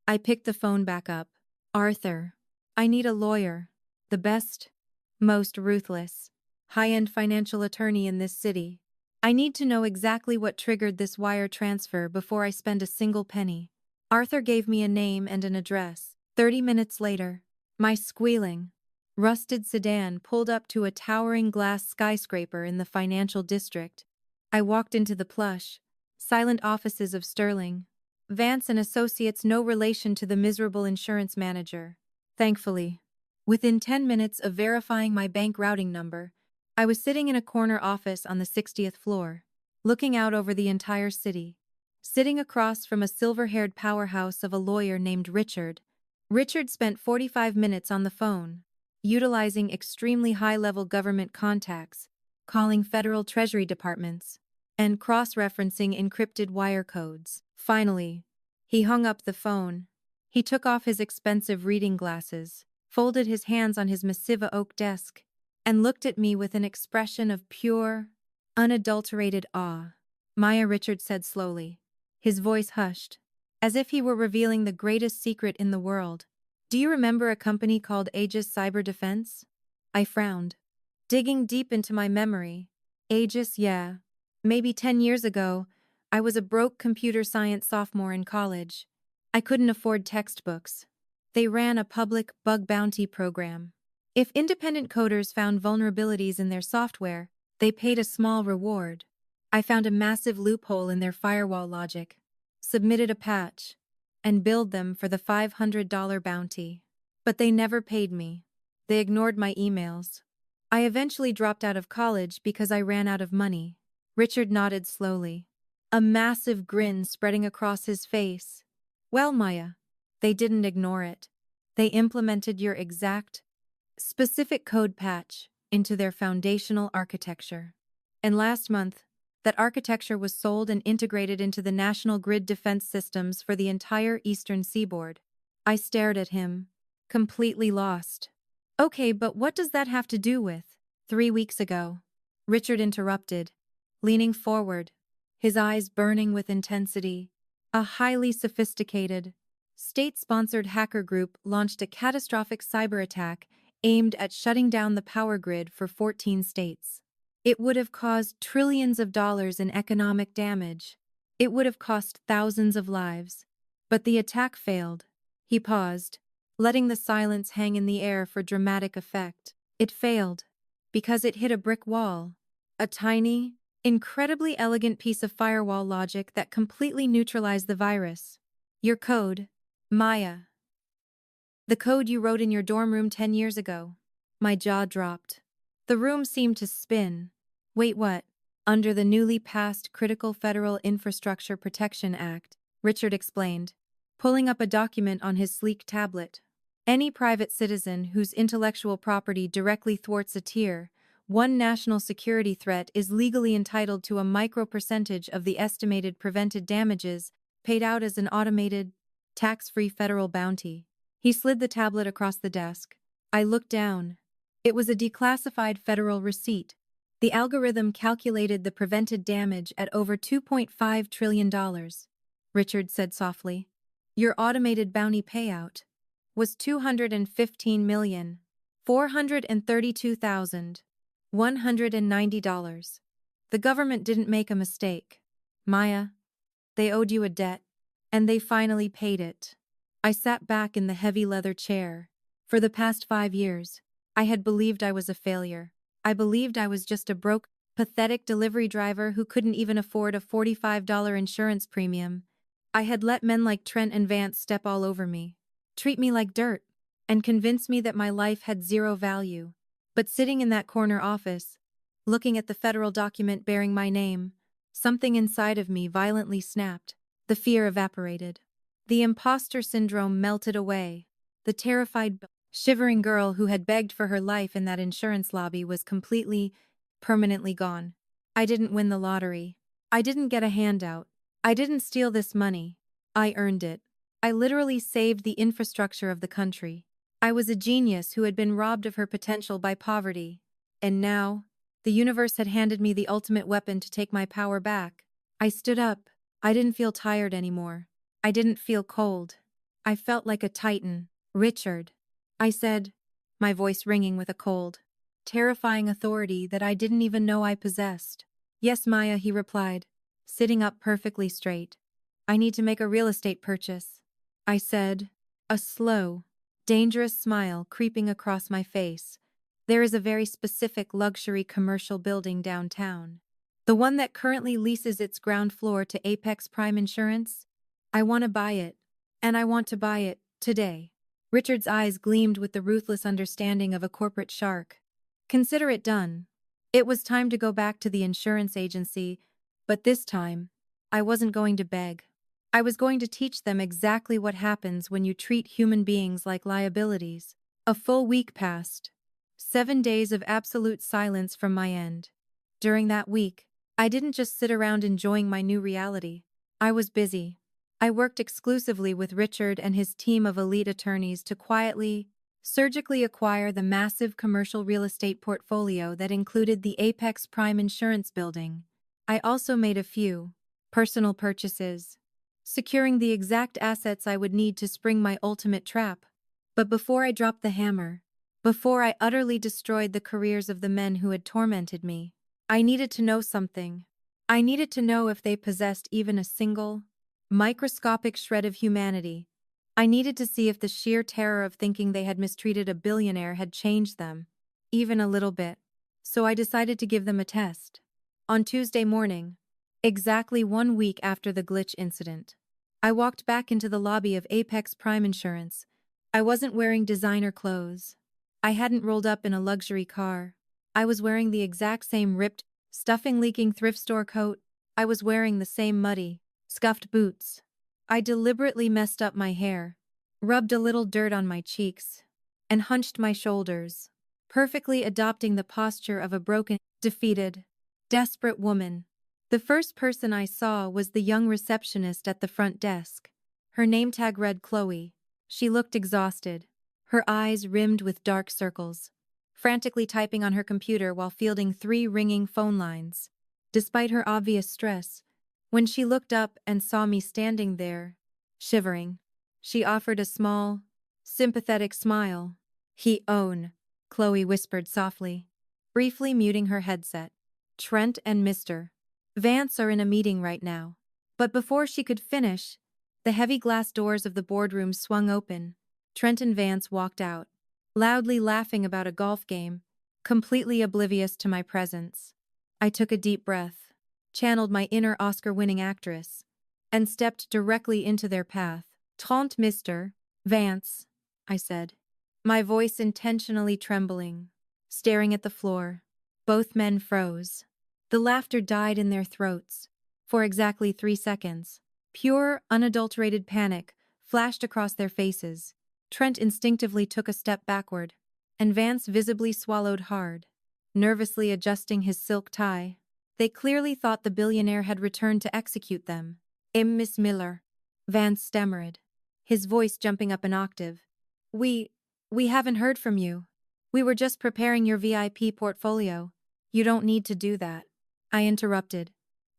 I picked the phone back up. "Arthur, I need a lawyer. The best, most ruthless, high-end financial attorney in this city. I need to know exactly what triggered this wire transfer before I spend a single penny." Arthur gave me a name and an address. 30 minutes later, my squealing, rusted sedan pulled up to a towering glass skyscraper in the financial district. I walked into the plush, silent offices of Sterling, Vance and Associates, no relation to the miserable insurance manager. Thankfully, within 10 minutes of verifying my bank routing number, I was sitting in a corner office on the 60th floor, looking out over the entire city. Sitting across from a silver-haired powerhouse of a lawyer named Richard. Richard spent 45 minutes on the phone, utilizing extremely high-level government contacts, calling federal treasury departments, and cross-referencing encrypted wire codes. Finally, he hung up the phone. He took off his expensive reading glasses, folded his hands on his massive oak desk, and looked at me with an expression of pure, unadulterated awe. "Maya," Richard said slowly, his voice hushed, as if he were revealing the greatest secret in the world. "Do you remember a company called Aegis Cyber Defense?" I frowned, digging deep into my memory. "Aegis, yeah. Maybe 10 years ago, I was a broke computer science sophomore in college. I couldn't afford textbooks. They ran a public bug bounty program. If independent coders found vulnerabilities in their software, they paid a small reward. I found a massive loophole in their firewall logic, submitted a patch, and billed them for the $500 bounty. But they never paid me. They ignored my emails. I eventually dropped out of college because I ran out of money." Richard nodded slowly, a massive grin spreading across his face. "Well, Maya, they didn't ignore it. They implemented your exact, specific code patch into their foundational architecture. And last month, that architecture was sold and integrated into the national grid defense systems for the entire eastern seaboard." I stared at him, completely lost. "Okay, but what does that have to do with—" 3 weeks ago, Richard interrupted, leaning forward, his eyes burning with intensity. A highly sophisticated, state-sponsored hacker group launched a catastrophic cyber attack aimed at shutting down the power grid for 14 states. It would have caused trillions of dollars in economic damage. It would have cost thousands of lives. But the attack failed. He paused, letting the silence hang in the air for dramatic effect. It failed because it hit a brick wall. A tiny, incredibly elegant piece of firewall logic that completely neutralized the virus. Your code, Maya. The code you wrote in your dorm room 10 years ago. My jaw dropped. The room seemed to spin. Wait, what? Under the newly passed Critical Federal Infrastructure Protection Act, Richard explained, pulling up a document on his sleek tablet. Any private citizen whose intellectual property directly thwarts a tier 1 national security threat is legally entitled to a micro percentage of the estimated prevented damages paid out as an automated, tax-free federal bounty. He slid the tablet across the desk. I looked down. It was a declassified federal receipt. The algorithm calculated the prevented damage at over $2.5 trillion. Richard said softly. Your automated bounty payout was $215,432,190. The government didn't make a mistake. Maya, they owed you a debt, and they finally paid it. I sat back in the heavy leather chair. For the past 5 years, I had believed I was a failure. I believed I was just a broke, pathetic delivery driver who couldn't even afford a $45 insurance premium. I had let men like Trent and Vance step all over me, treat me like dirt, and convince me that my life had zero value. But sitting in that corner office, looking at the federal document bearing my name, something inside of me violently snapped. The fear evaporated. The imposter syndrome melted away. The terrified, shivering girl who had begged for her life in that insurance lobby was completely, permanently gone. I didn't win the lottery. I didn't get a handout. I didn't steal this money. I earned it. I literally saved the infrastructure of the country. I was a genius who had been robbed of her potential by poverty. And now, the universe had handed me the ultimate weapon to take my power back. I stood up. I didn't feel tired anymore. I didn't feel cold. I felt like a titan. Richard, I said, my voice ringing with a cold, terrifying authority that I didn't even know I possessed. Yes, Maya, he replied, sitting up perfectly straight. I need to make a real estate purchase. I said, a slow, dangerous smile creeping across my face. There is a very specific luxury commercial building downtown. The one that currently leases its ground floor to Apex Prime Insurance. I want to buy it, and I want to buy it today. Richard's eyes gleamed with the ruthless understanding of a corporate shark. Consider it done. It was time to go back to the insurance agency, but this time, I wasn't going to beg. I was going to teach them exactly what happens when you treat human beings like liabilities. A full week passed. 7 days of absolute silence from my end. During that week, I didn't just sit around enjoying my new reality. I was busy. I worked exclusively with Richard and his team of elite attorneys to quietly, surgically acquire the massive commercial real estate portfolio that included the Apex Prime Insurance building. I also made a few personal purchases, securing the exact assets I would need to spring my ultimate trap. But before I dropped the hammer, before I utterly destroyed the careers of the men who had tormented me, I needed to know something. I needed to know if they possessed even a single, microscopic shred of humanity. I needed to see if the sheer terror of thinking they had mistreated a billionaire had changed them, even a little bit. So I decided to give them a test. On Tuesday morning, exactly 1 week after the glitch incident, I walked back into the lobby of Apex Prime Insurance. I wasn't wearing designer clothes. I hadn't rolled up in a luxury car. I was wearing the exact same ripped, stuffing-leaking thrift store coat. I was wearing the same muddy, scuffed boots. I deliberately messed up my hair, rubbed a little dirt on my cheeks, and hunched my shoulders, perfectly adopting the posture of a broken, defeated, desperate woman. The first person I saw was the young receptionist at the front desk. Her name tag read Chloe. She looked exhausted, her eyes rimmed with dark circles, frantically typing on her computer while fielding 3 ringing phone lines. Despite her obvious stress, When she looked up and saw me standing there, shivering, she offered a small, sympathetic smile. "He own," Chloe whispered softly, briefly muting her headset. "Trent and Mr. Vance are in a meeting right now." But before she could finish, the heavy glass doors of the boardroom swung open. Trent and Vance walked out, loudly laughing about a golf game, completely oblivious to my presence. I took a deep breath, channeled my inner Oscar-winning actress, and stepped directly into their path. "Trent, Mr. Vance," I said, my voice intentionally trembling. Staring at the floor, both men froze. The laughter died in their throats. For exactly 3 seconds, pure, unadulterated panic flashed across their faces. Trent instinctively took a step backward, and Vance visibly swallowed hard, nervously adjusting his silk tie. They clearly thought the billionaire had returned to execute them. "Miss Miller," Vance stammered, his voice jumping up an octave. We haven't heard from you. We were just preparing your VIP portfolio." "You don't need to do that," I interrupted,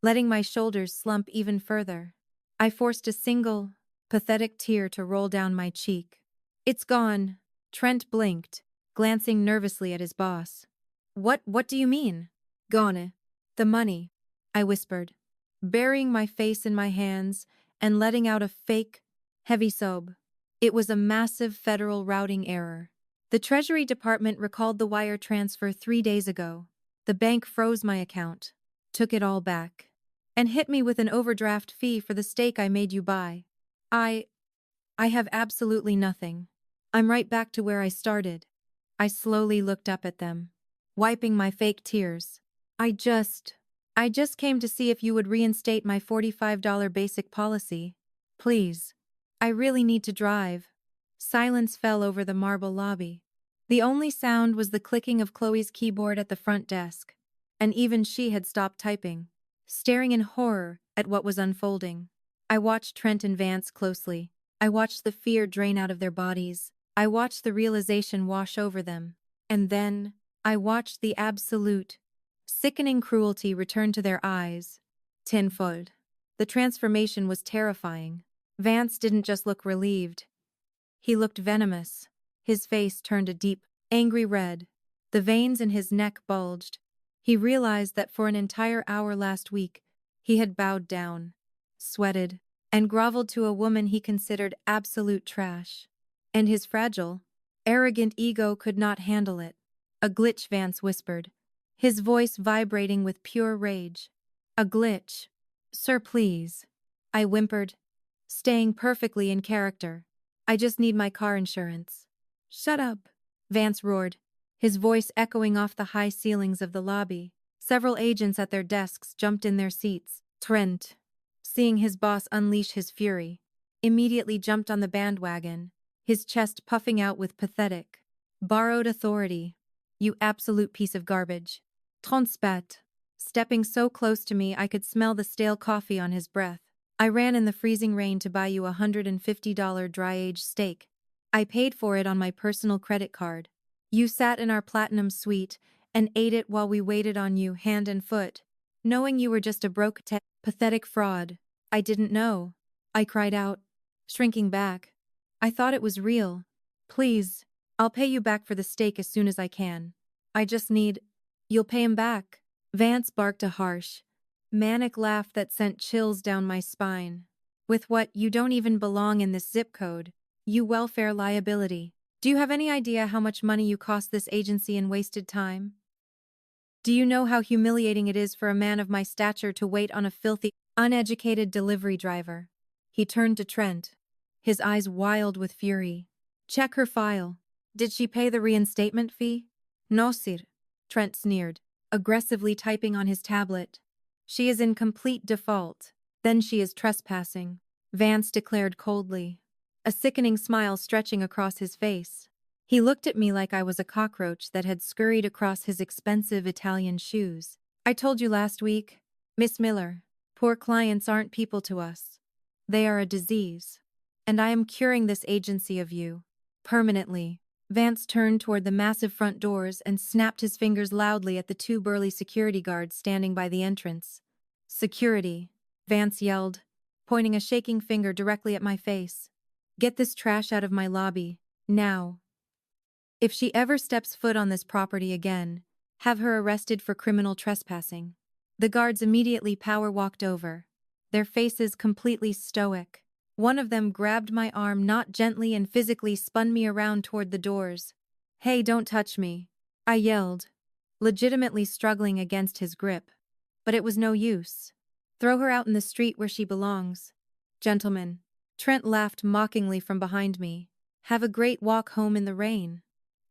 letting my shoulders slump even further. I forced a single, pathetic tear to roll down my cheek. "It's gone." Trent blinked, glancing nervously at his boss. What do you mean?" "Gone. The money," I whispered, burying my face in my hands and letting out a fake, heavy sob. It was a massive federal routing error. The Treasury Department recalled the wire transfer 3 days ago. The bank froze my account, took it all back, and hit me with an overdraft fee for the steak I made you buy. I have absolutely nothing. I'm right back to where I started." I slowly looked up at them, wiping my fake tears. I just came to see if you would reinstate my $45 basic policy. Please. I really need to drive." Silence fell over the marble lobby. The only sound was the clicking of Chloe's keyboard at the front desk, and even she had stopped typing, staring in horror at what was unfolding. I watched Trent and Vance closely. I watched the fear drain out of their bodies. I watched the realization wash over them. And then, I watched the absolute, sickening cruelty return to their eyes. Tenfold. The transformation was terrifying. Vance didn't just look relieved. He looked venomous. His face turned a deep, angry red. The veins in his neck bulged. He realized that for an entire hour last week, he had bowed down, sweated, and groveled to a woman he considered absolute trash. And his fragile, arrogant ego could not handle it. "A glitch," Vance whispered, his voice vibrating with pure rage. "A glitch. Sir, please." I whimpered, staying perfectly in character. "I just need my car insurance." "Shut up," Vance roared, his voice echoing off the high ceilings of the lobby. Several agents at their desks jumped in their seats. Trent, seeing his boss unleash his fury, immediately jumped on the bandwagon, his chest puffing out with pathetic, borrowed authority. "You absolute piece of garbage." Trent spat, stepping so close to me I could smell the stale coffee on his breath. "I ran in the freezing rain to buy you a $150 dry-aged steak. I paid for it on my personal credit card. You sat in our platinum suite and ate it while we waited on you hand and foot, knowing you were just a broke, pathetic fraud." "I didn't know," I cried out, shrinking back. "I thought it was real. Please, I'll pay you back for the steak as soon as I can. I just need—" "You'll pay him back." Vance barked a harsh, manic laugh that sent chills down my spine. "With what? You don't even belong in this zip code. You welfare liability. Do you have any idea how much money you cost this agency in wasted time? Do you know how humiliating it is for a man of my stature to wait on a filthy, uneducated delivery driver?" He turned to Trent, his eyes wild with fury. "Check her file. Did she pay the reinstatement fee?" "No, sir," Trent sneered, aggressively typing on his tablet. "She is in complete default. Then she is trespassing," Vance declared coldly, a sickening smile stretching across his face. He looked at me like I was a cockroach that had scurried across his expensive Italian shoes. "I told you last week, Miss Miller, poor clients aren't people to us. They are a disease. And I am curing this agency of you. Permanently." Vance turned toward the massive front doors and snapped his fingers loudly at the 2 burly security guards standing by the entrance. "Security." Vance yelled, pointing a shaking finger directly at my face. Get this trash out of my lobby, now. If she ever steps foot on this property again, have her arrested for criminal trespassing. The guards immediately power walked over, their faces completely stoic. One of them grabbed my arm not gently and physically spun me around toward the doors. Hey, don't touch me, I yelled, legitimately struggling against his grip. But it was no use. Throw her out in the street where she belongs. Gentlemen, Trent laughed mockingly from behind me. Have a great walk home in the rain.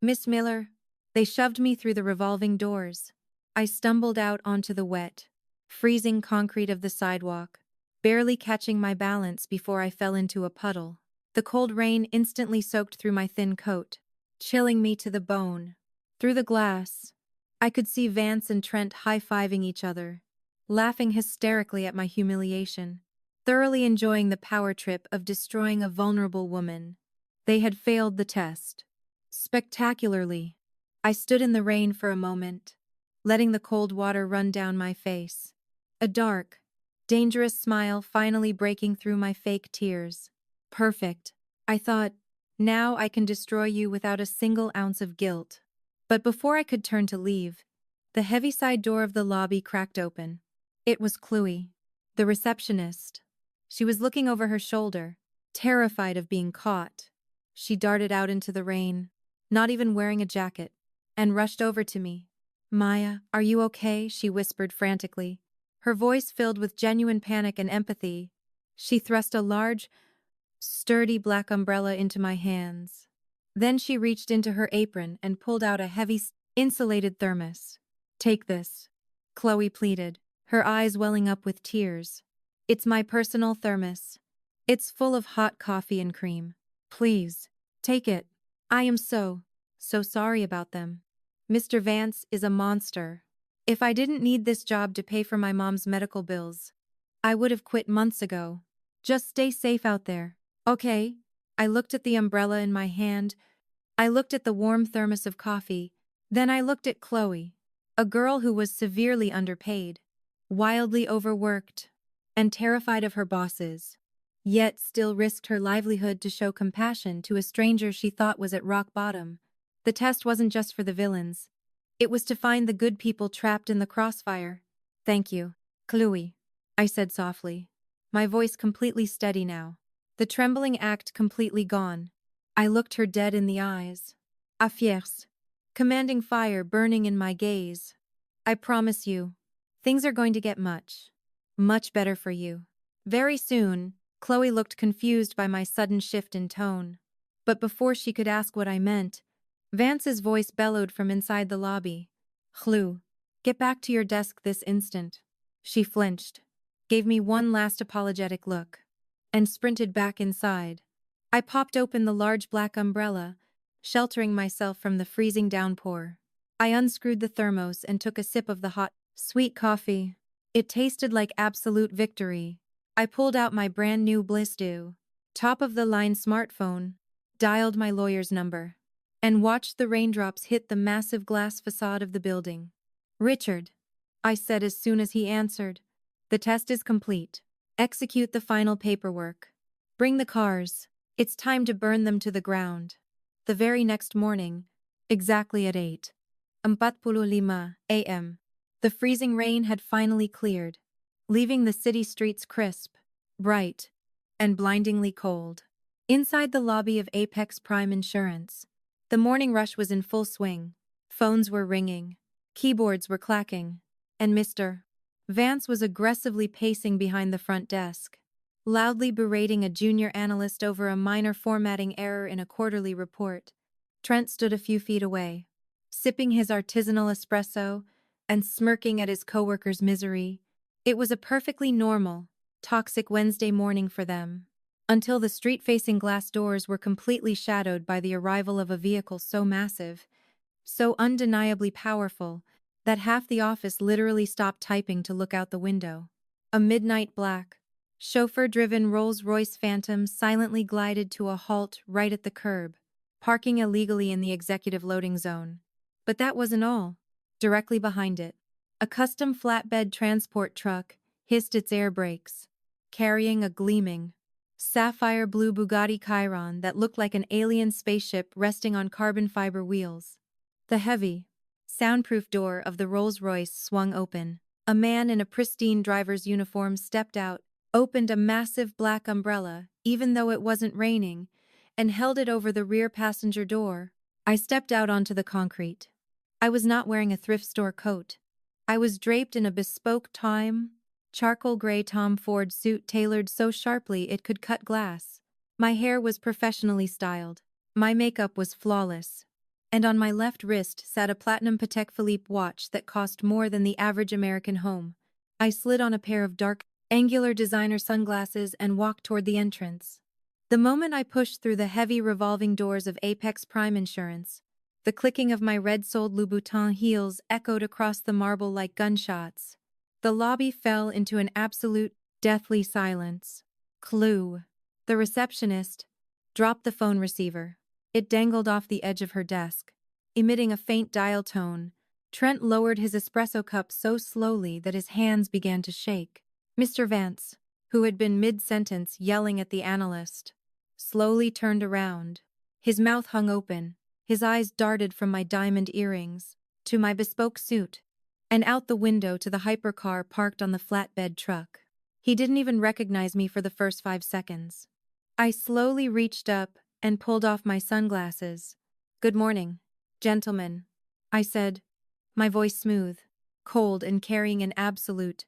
Miss Miller. They shoved me through the revolving doors. I stumbled out onto the wet, freezing concrete of the sidewalk, barely catching my balance before I fell into a puddle. The cold rain instantly soaked through my thin coat, chilling me to the bone. Through the glass, I could see Vance and Trent high-fiving each other, laughing hysterically at my humiliation, thoroughly enjoying the power trip of destroying a vulnerable woman. They had failed the test. Spectacularly. I stood in the rain for a moment, letting the cold water run down my face. A dark, dangerous smile finally breaking through my fake tears. Perfect, I thought. Now I can destroy you without a single ounce of guilt. But before I could turn to leave, the heavy side door of the lobby cracked open. It was Chloe, the receptionist. She was looking over her shoulder, terrified of being caught. She darted out into the rain, not even wearing a jacket, and rushed over to me. Maya, are you okay? She whispered frantically, her voice filled with genuine panic and empathy. She thrust a large, sturdy black umbrella into my hands. Then she reached into her apron and pulled out a heavy, insulated thermos. Take this, Chloe pleaded, her eyes welling up with tears. It's my personal thermos. It's full of hot coffee and cream. Please, take it. I am so sorry about them. Mr. Vance is a monster. If I didn't need this job to pay for my mom's medical bills, I would have quit months ago. Just stay safe out there. Okay. I looked at the umbrella in my hand. I looked at the warm thermos of coffee. Then I looked at Chloe, a girl who was severely underpaid, wildly overworked, and terrified of her bosses, yet still risked her livelihood to show compassion to a stranger she thought was at rock bottom. The test wasn't just for the villains. It was to find the good people trapped in the crossfire. Thank you, Chloe, I said softly, my voice completely steady now, the trembling act completely gone. I looked her dead in the eyes, a fierce, commanding fire burning in my gaze. I promise you, things are going to get much better for you. Very soon. Chloe looked confused by my sudden shift in tone. But before she could ask what I meant, Vance's voice bellowed from inside the lobby. Chloe, get back to your desk this instant. She flinched, gave me one last apologetic look, and sprinted back inside. I popped open the large black umbrella, sheltering myself from the freezing downpour. I unscrewed the thermos and took a sip of the hot, sweet coffee. It tasted like absolute victory. I pulled out my brand new Bliss-Do, top-of-the-line smartphone, dialed my lawyer's number, and watched the raindrops hit the massive glass facade of the building. Richard, I said as soon as he answered, the test is complete. Execute the final paperwork. Bring the cars. It's time to burn them to the ground. The very next morning, exactly at 8:45 a.m., the freezing rain had finally cleared, leaving the city streets crisp, bright, and blindingly cold. Inside the lobby of Apex Prime Insurance, the morning rush was in full swing. Phones were ringing, keyboards were clacking, and Mr. Vance was aggressively pacing behind the front desk, loudly berating a junior analyst over a minor formatting error in a quarterly report. Trent stood a few feet away, sipping his artisanal espresso and smirking at his coworker's misery. It was a perfectly normal, toxic Wednesday morning for them, until the street-facing glass doors were completely shadowed by the arrival of a vehicle so massive, so undeniably powerful, that half the office literally stopped typing to look out the window. A midnight black, chauffeur-driven Rolls-Royce Phantom silently glided to a halt right at the curb, parking illegally in the executive loading zone. But that wasn't all. Directly behind it, a custom flatbed transport truck hissed its air brakes, carrying a gleaming, sapphire blue Bugatti Chiron that looked like an alien spaceship resting on carbon fiber wheels. The heavy, soundproof door of the Rolls-Royce swung open. A man in a pristine driver's uniform stepped out, opened a massive black umbrella, even though it wasn't raining, and held it over the rear passenger door. I stepped out onto the concrete. I was not wearing a thrift store coat. I was draped in a bespoke charcoal gray Tom Ford suit tailored so sharply it could cut glass. My hair was professionally styled. My makeup was flawless. And on my left wrist sat a platinum Patek Philippe watch that cost more than the average American home. I slid on a pair of dark, angular designer sunglasses and walked toward the entrance. The moment I pushed through the heavy revolving doors of Apex Prime Insurance, the clicking of my red-soled Louboutin heels echoed across the marble like gunshots. The lobby fell into an absolute, deathly silence. Clue. The receptionist dropped the phone receiver. It dangled off the edge of her desk, emitting a faint dial tone. Trent lowered his espresso cup so slowly that his hands began to shake. Mr. Vance, who had been mid-sentence yelling at the analyst, slowly turned around. His mouth hung open. His eyes darted from my diamond earrings to my bespoke suit and out the window to the hypercar parked on the flatbed truck. He didn't even recognize me for the first 5 seconds. I slowly reached up and pulled off my sunglasses. "Good morning, gentlemen," I said, my voice smooth, cold, and carrying an absolute,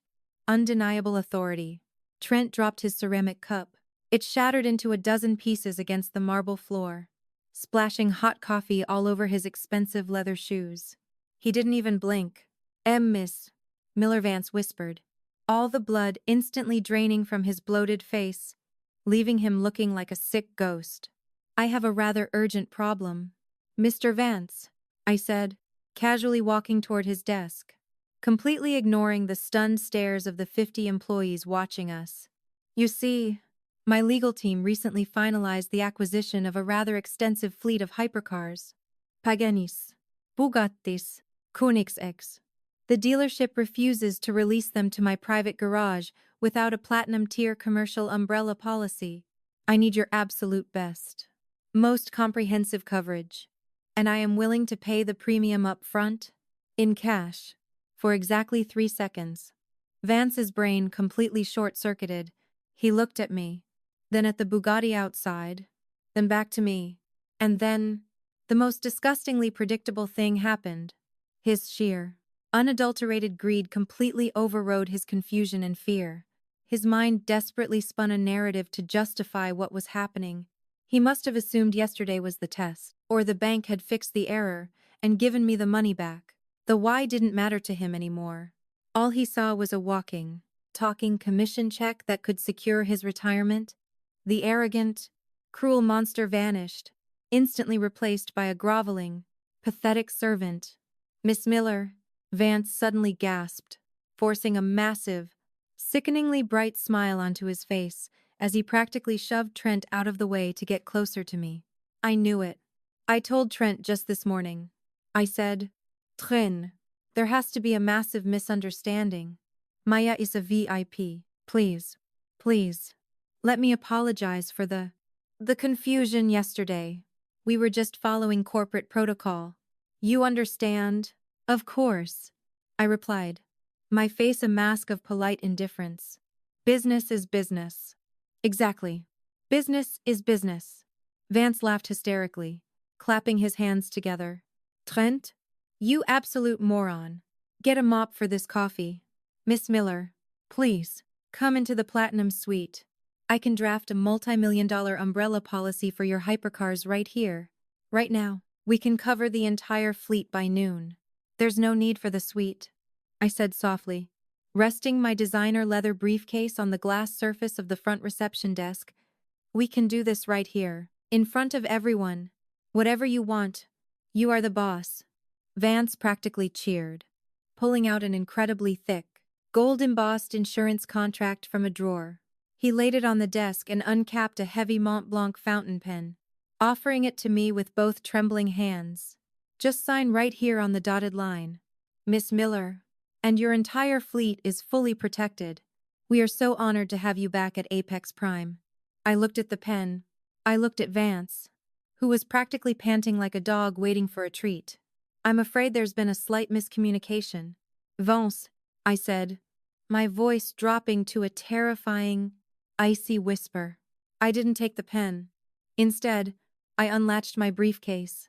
undeniable authority. Trent dropped his ceramic cup. It shattered into a dozen pieces against the marble floor, splashing hot coffee all over his expensive leather shoes. He didn't even blink. Miss," Miller Vance whispered, all the blood instantly draining from his bloated face, leaving him looking like a sick ghost. "I have a rather urgent problem." "Mr. Vance," I said, casually walking toward his desk, completely ignoring the stunned stares of the 50 employees watching us. "You see, my legal team recently finalized the acquisition of a rather extensive fleet of hypercars. Paganis, Bugattis, Koenigseggs. The dealership refuses to release them to my private garage without a platinum-tier commercial umbrella policy. I need your absolute best, most comprehensive coverage, and I am willing to pay the premium up front, in cash, for exactly 3 seconds." Vance's brain completely short-circuited. He looked at me, then at the Bugatti outside, then back to me, and then the most disgustingly predictable thing happened. His sheer, unadulterated greed completely overrode his confusion and fear. His mind desperately spun a narrative to justify what was happening. He must have assumed yesterday was the test, or the bank had fixed the error and given me the money back. The why didn't matter to him anymore. All he saw was a walking, talking commission check that could secure his retirement. The arrogant, cruel monster vanished, instantly replaced by a groveling, pathetic servant. "Miss Miller," Vance suddenly gasped, forcing a massive, sickeningly bright smile onto his face as he practically shoved Trent out of the way to get closer to me. "I knew it. I told Trent just this morning," I said. "Trent, there has to be a massive misunderstanding. Maya is a VIP. Please, please, let me apologize for the confusion yesterday. We were just following corporate protocol. You understand?" "Of course," I replied, my face a mask of polite indifference. "Business is business." "Exactly. Business is business." Vance laughed hysterically, clapping his hands together. "Trent, you absolute moron. Get a mop for this coffee. Miss Miller, please, come into the Platinum Suite. I can draft a multi-million-dollar umbrella policy for your hypercars right here, right now. We can cover the entire fleet by noon. There's no need for the suite," I said softly, resting my designer leather briefcase on the glass surface of the front reception desk. "We can do this right here, in front of everyone. Whatever you want. You are the boss." Vance practically cheered, pulling out an incredibly thick, gold-embossed insurance contract from a drawer. He laid it on the desk and uncapped a heavy Mont Blanc fountain pen, offering it to me with both trembling hands. "Just sign right here on the dotted line, Miss Miller, and your entire fleet is fully protected. We are so honored to have you back at Apex Prime. I looked at the pen. I looked at Vance, who was practically panting like a dog waiting for a treat. I'm afraid there's been a slight miscommunication. Vance, I said, my voice dropping to a terrifying, icy whisper. I didn't take the pen. Instead, I unlatched my briefcase.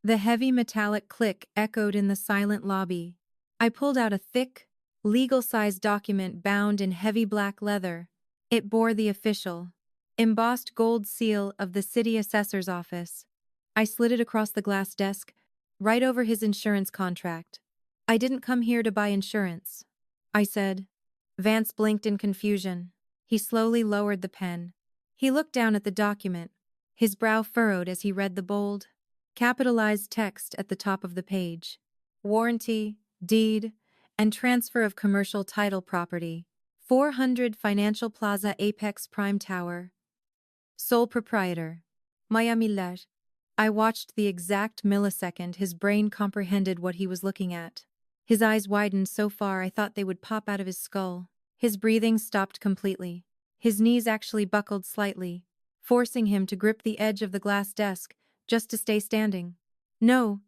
The heavy metallic click echoed in the silent lobby. I pulled out a thick, legal-sized document bound in heavy black leather. It bore the official, embossed gold seal of the city assessor's office. I slid it across the glass desk, right over his insurance contract. I didn't come here to buy insurance, I said. Vance blinked in confusion. He slowly lowered the pen. He looked down at the document, his brow furrowed as he read the bold, capitalized text at the top of the page. Warranty, deed, and transfer of commercial title property. 400 Financial Plaza Apex Prime Tower. Sole proprietor. Humiliate. I watched the exact millisecond his brain comprehended what he was looking at. His eyes widened so far I thought they would pop out of his skull. His breathing stopped completely. His knees actually buckled slightly, forcing him to grip the edge of the glass desk just to stay standing. No,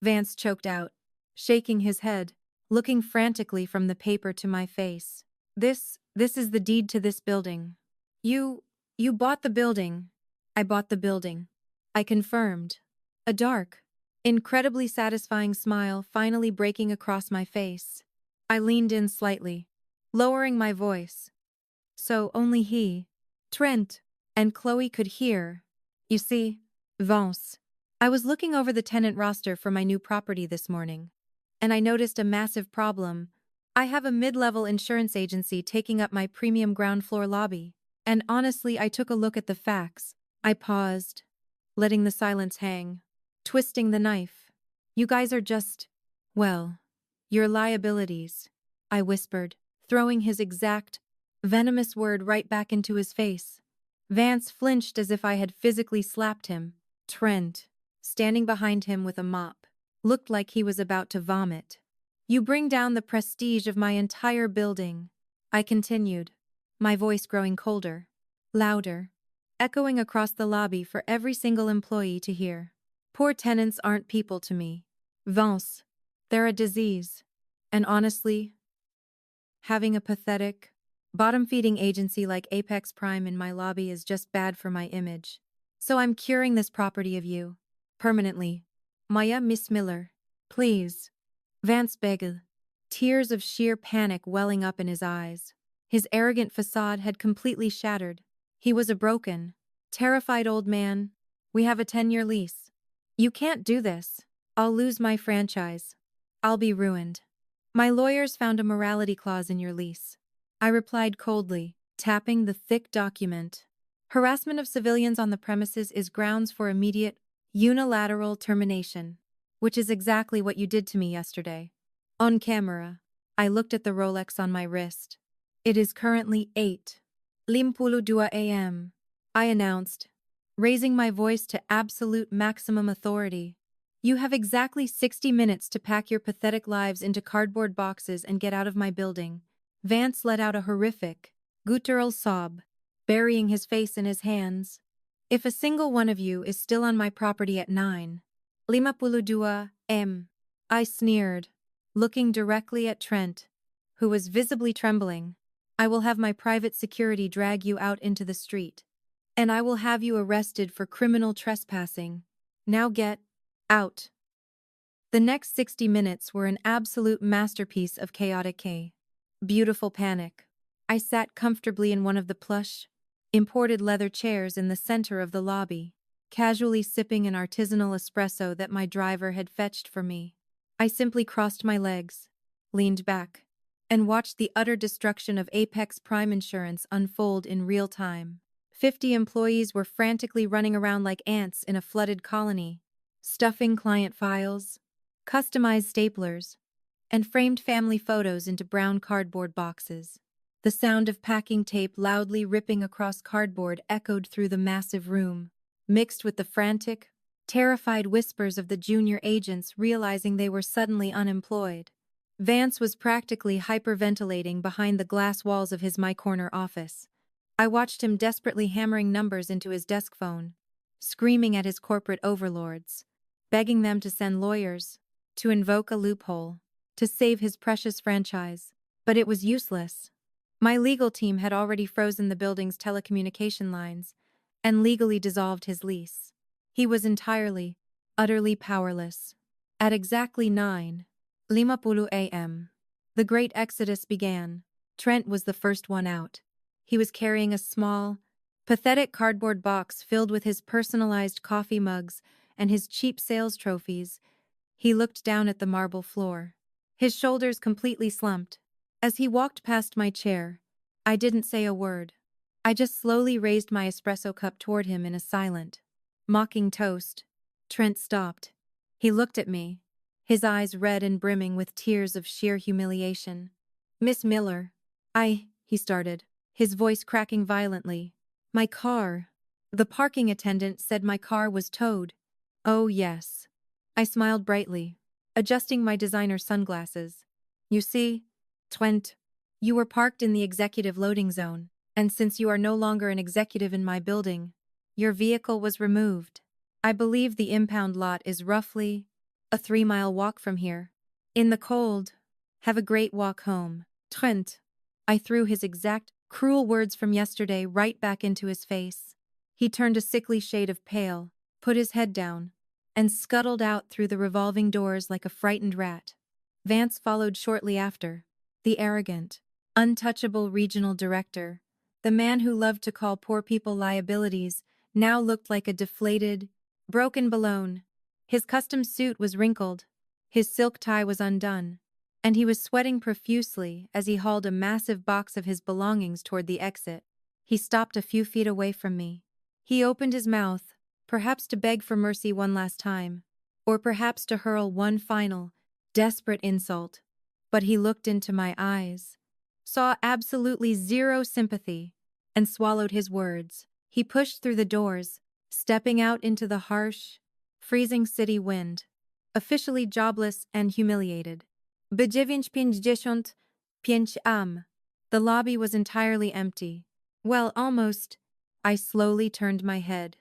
Vance choked out, shaking his head, looking frantically from the paper to my face. This is the deed to this building. You bought the building. I bought the building. I confirmed. A dark, incredibly satisfying smile finally breaking across my face. I leaned in slightly, lowering my voice. So only he, Trent, and Chloe could hear. You see, Vance, I was looking over the tenant roster for my new property this morning, and I noticed a massive problem. I have a mid-level insurance agency taking up my premium ground floor lobby, and honestly I took a look at the facts. I paused, letting the silence hang, twisting the knife. You guys are just, well, your liabilities, I whispered, throwing his exact, venomous word right back into his face. Vance flinched as if I had physically slapped him. Trent, standing behind him with a mop, looked like he was about to vomit. You bring down the prestige of my entire building, I continued, my voice growing colder, louder, echoing across the lobby for every single employee to hear. Poor tenants aren't people to me. Vance, they're a disease. And honestly, having a pathetic, bottom-feeding agency like Apex Prime in my lobby is just bad for my image. So I'm curing this property of you. Permanently. Maya Miss Miller. Please. Vance begged, tears of sheer panic welling up in his eyes. His arrogant facade had completely shattered. He was a broken, terrified old man. We have a 10-year lease. You can't do this. I'll lose my franchise. I'll be ruined. My lawyers found a morality clause in your lease. I replied coldly, tapping the thick document. Harassment of civilians on the premises is grounds for immediate, unilateral termination, which is exactly what you did to me yesterday. On camera, I looked at the Rolex on my wrist. It is currently 8:52 a.m., I announced, raising my voice to absolute maximum authority. You have exactly 60 minutes to pack your pathetic lives into cardboard boxes and get out of my building. Vance let out a horrific, guttural sob, burying his face in his hands. If a single one of you is still on my property at 9:52 a.m., I sneered, looking directly at Trent, who was visibly trembling. I will have my private security drag you out into the street, and I will have you arrested for criminal trespassing. Now get out. The next 60 minutes were an absolute masterpiece of chaotic beautiful panic. I sat comfortably in one of the plush, imported leather chairs in the center of the lobby, casually sipping an artisanal espresso that my driver had fetched for me. I simply crossed my legs, leaned back, and watched the utter destruction of Apex Prime Insurance unfold in real time. 50 employees were frantically running around like ants in a flooded colony, stuffing client files, customized staplers, and framed family photos into brown cardboard boxes. The sound of packing tape loudly ripping across cardboard echoed through the massive room, mixed with the frantic, terrified whispers of the junior agents realizing they were suddenly unemployed. Vance was practically hyperventilating behind the glass walls of his my corner office. I watched him desperately hammering numbers into his desk phone, screaming at his corporate overlords, begging them to send lawyers, to invoke a loophole, to save his precious franchise. But it was useless. My legal team had already frozen the building's telecommunication lines and legally dissolved his lease. He was entirely, utterly powerless. At exactly 9:50 a.m., the great exodus began. Trent was the first one out. He was carrying a small, pathetic cardboard box filled with his personalized coffee mugs and his cheap sales trophies. He looked down at the marble floor, his shoulders completely slumped. As he walked past my chair, I didn't say a word. I just slowly raised my espresso cup toward him in a silent, mocking toast. Trent stopped. He looked at me, his eyes red and brimming with tears of sheer humiliation. "Miss Miller, he started, his voice cracking violently. "My car." The parking attendant said my car was towed. "Oh, yes." I smiled brightly, adjusting my designer sunglasses. "You see, Trent, you were parked in the executive loading zone, and since you are no longer an executive in my building, your vehicle was removed. I believe the impound lot is roughly a 3-mile walk from here. In the cold, have a great walk home." Trent. I threw his exact, cruel words from yesterday right back into his face. He turned a sickly shade of pale, put his head down, and scuttled out through the revolving doors like a frightened rat. Vance followed shortly after, the arrogant, untouchable regional director. The man who loved to call poor people liabilities now looked like a deflated, broken balloon. His custom suit was wrinkled, his silk tie was undone, and he was sweating profusely as he hauled a massive box of his belongings toward the exit. He stopped a few feet away from me. He opened his mouth, perhaps to beg for mercy one last time, or perhaps to hurl one final, desperate insult. But he looked into my eyes, saw absolutely zero sympathy, and swallowed his words. He pushed through the doors, stepping out into the harsh, freezing city wind, officially jobless and humiliated. "9:55 am." The lobby was entirely empty. Well, almost. I slowly turned my head.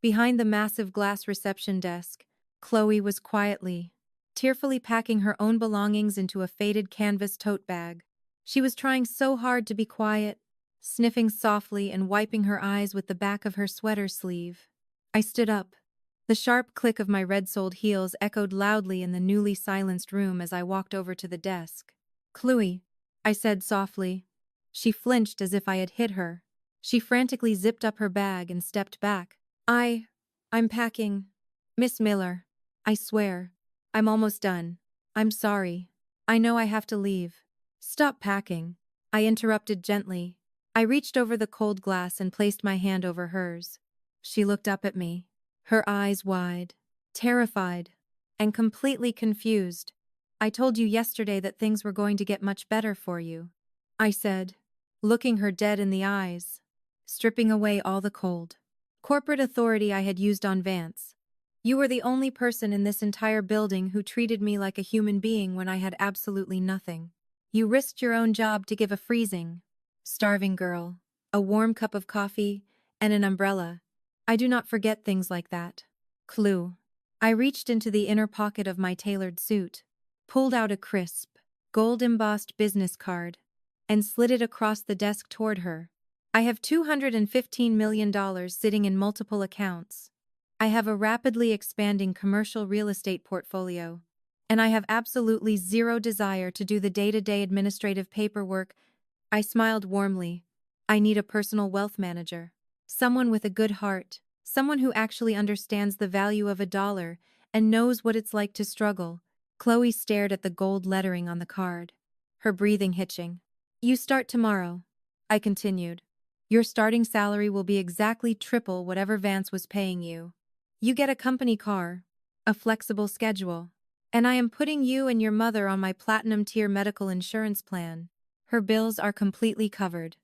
Behind the massive glass reception desk, Chloe was quietly, tearfully packing her own belongings into a faded canvas tote bag. She was trying so hard to be quiet, sniffing softly and wiping her eyes with the back of her sweater sleeve. I stood up. The sharp click of my red-soled heels echoed loudly in the newly silenced room as I walked over to the desk. "Chloe," I said softly. She flinched as if I had hit her. She frantically zipped up her bag and stepped back. I'm packing. Miss Miller, I swear, I'm almost done. I'm sorry. I know I have to leave." "Stop packing," I interrupted gently. I reached over the cold glass and placed my hand over hers. She looked up at me, her eyes wide, terrified, and completely confused. "I told you yesterday that things were going to get much better for you," I said, looking her dead in the eyes, stripping away all the cold, corporate authority I had used on Vance. "You were the only person in this entire building who treated me like a human being when I had absolutely nothing. You risked your own job to give a freezing, starving girl a warm cup of coffee and an umbrella. I do not forget things like that." Clue. I reached into the inner pocket of my tailored suit, pulled out a crisp, gold-embossed business card, and slid it across the desk toward her. "I have $215 million sitting in multiple accounts. I have a rapidly expanding commercial real estate portfolio, and I have absolutely zero desire to do the day-to-day administrative paperwork." I smiled warmly. "I need a personal wealth manager. Someone with a good heart, someone who actually understands the value of a dollar and knows what it's like to struggle." Chloe stared at the gold lettering on the card, her breathing hitching. "You start tomorrow," I continued. "Your starting salary will be exactly triple whatever Vance was paying you. You get a company car, a flexible schedule, and I am putting you and your mother on my platinum-tier medical insurance plan. Her bills are completely covered.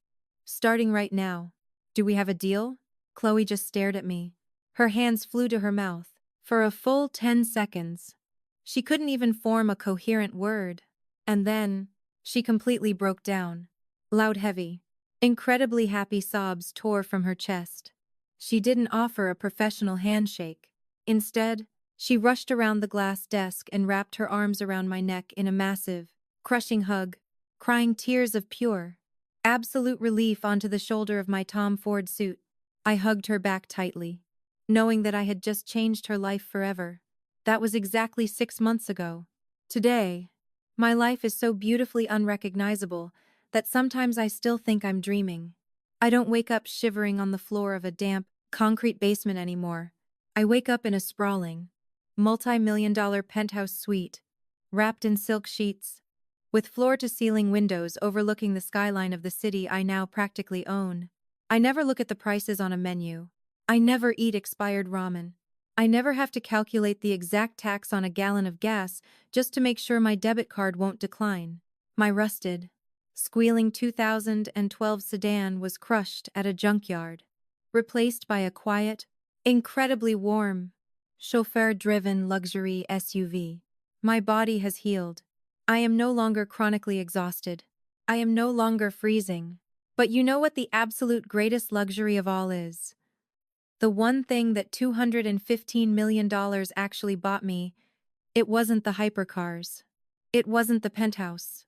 Starting right now. Do we have a deal?" Chloe just stared at me. Her hands flew to her mouth. For a full 10 seconds. She couldn't even form a coherent word. And then, she completely broke down. Loud, heavy, incredibly happy sobs tore from her chest. She didn't offer a professional handshake. Instead, she rushed around the glass desk and wrapped her arms around my neck in a massive, crushing hug, crying tears of pure, absolute relief onto the shoulder of my Tom Ford suit. I hugged her back tightly, knowing that I had just changed her life forever. That was exactly 6 months ago. Today, my life is so beautifully unrecognizable that sometimes I still think I'm dreaming. I don't wake up shivering on the floor of a damp, concrete basement anymore. I wake up in a sprawling, multi-million-dollar penthouse suite, wrapped in silk sheets, with floor-to-ceiling windows overlooking the skyline of the city I now practically own. I never look at the prices on a menu. I never eat expired ramen. I never have to calculate the exact tax on a gallon of gas just to make sure my debit card won't decline. My rusted, squealing 2012 sedan was crushed at a junkyard, replaced by a quiet, incredibly warm, chauffeur-driven luxury SUV. My body has healed. I am no longer chronically exhausted. I am no longer freezing. But you know what the absolute greatest luxury of all is? The one thing that $215 million actually bought me, it wasn't the hypercars. It wasn't the penthouse.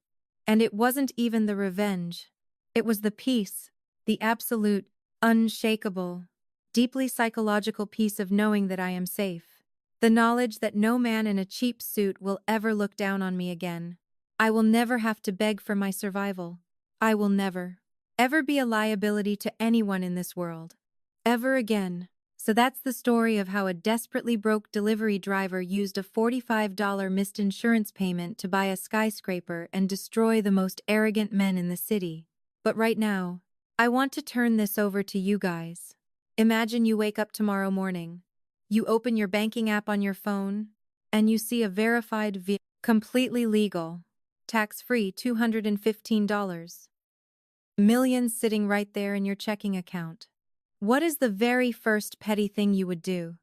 And it wasn't even the revenge. It was the peace, the absolute, unshakable, deeply psychological peace of knowing that I am safe. The knowledge that no man in a cheap suit will ever look down on me again. I will never have to beg for my survival. I will never, ever be a liability to anyone in this world. Ever again. So that's the story of how a desperately broke delivery driver used a $45 missed insurance payment to buy a skyscraper and destroy the most arrogant men in the city. But right now, I want to turn this over to you guys. Imagine you wake up tomorrow morning. You open your banking app on your phone, and you see a verified completely legal, tax-free $215. Millions sitting right there in your checking account. What is the very first petty thing you would do?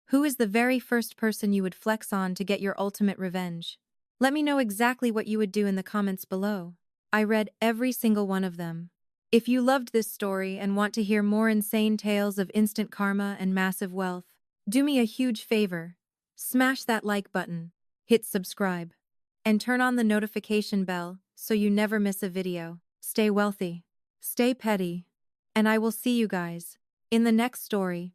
Who is the very first person you would flex on to get your ultimate revenge? Let me know exactly what you would do in the comments below. I read every single one of them. If you loved this story and want to hear more insane tales of instant karma and massive wealth, do me a huge favor. Smash that like button, hit subscribe, and turn on the notification bell so you never miss a video. Stay wealthy, stay petty, and I will see you guys in the next story.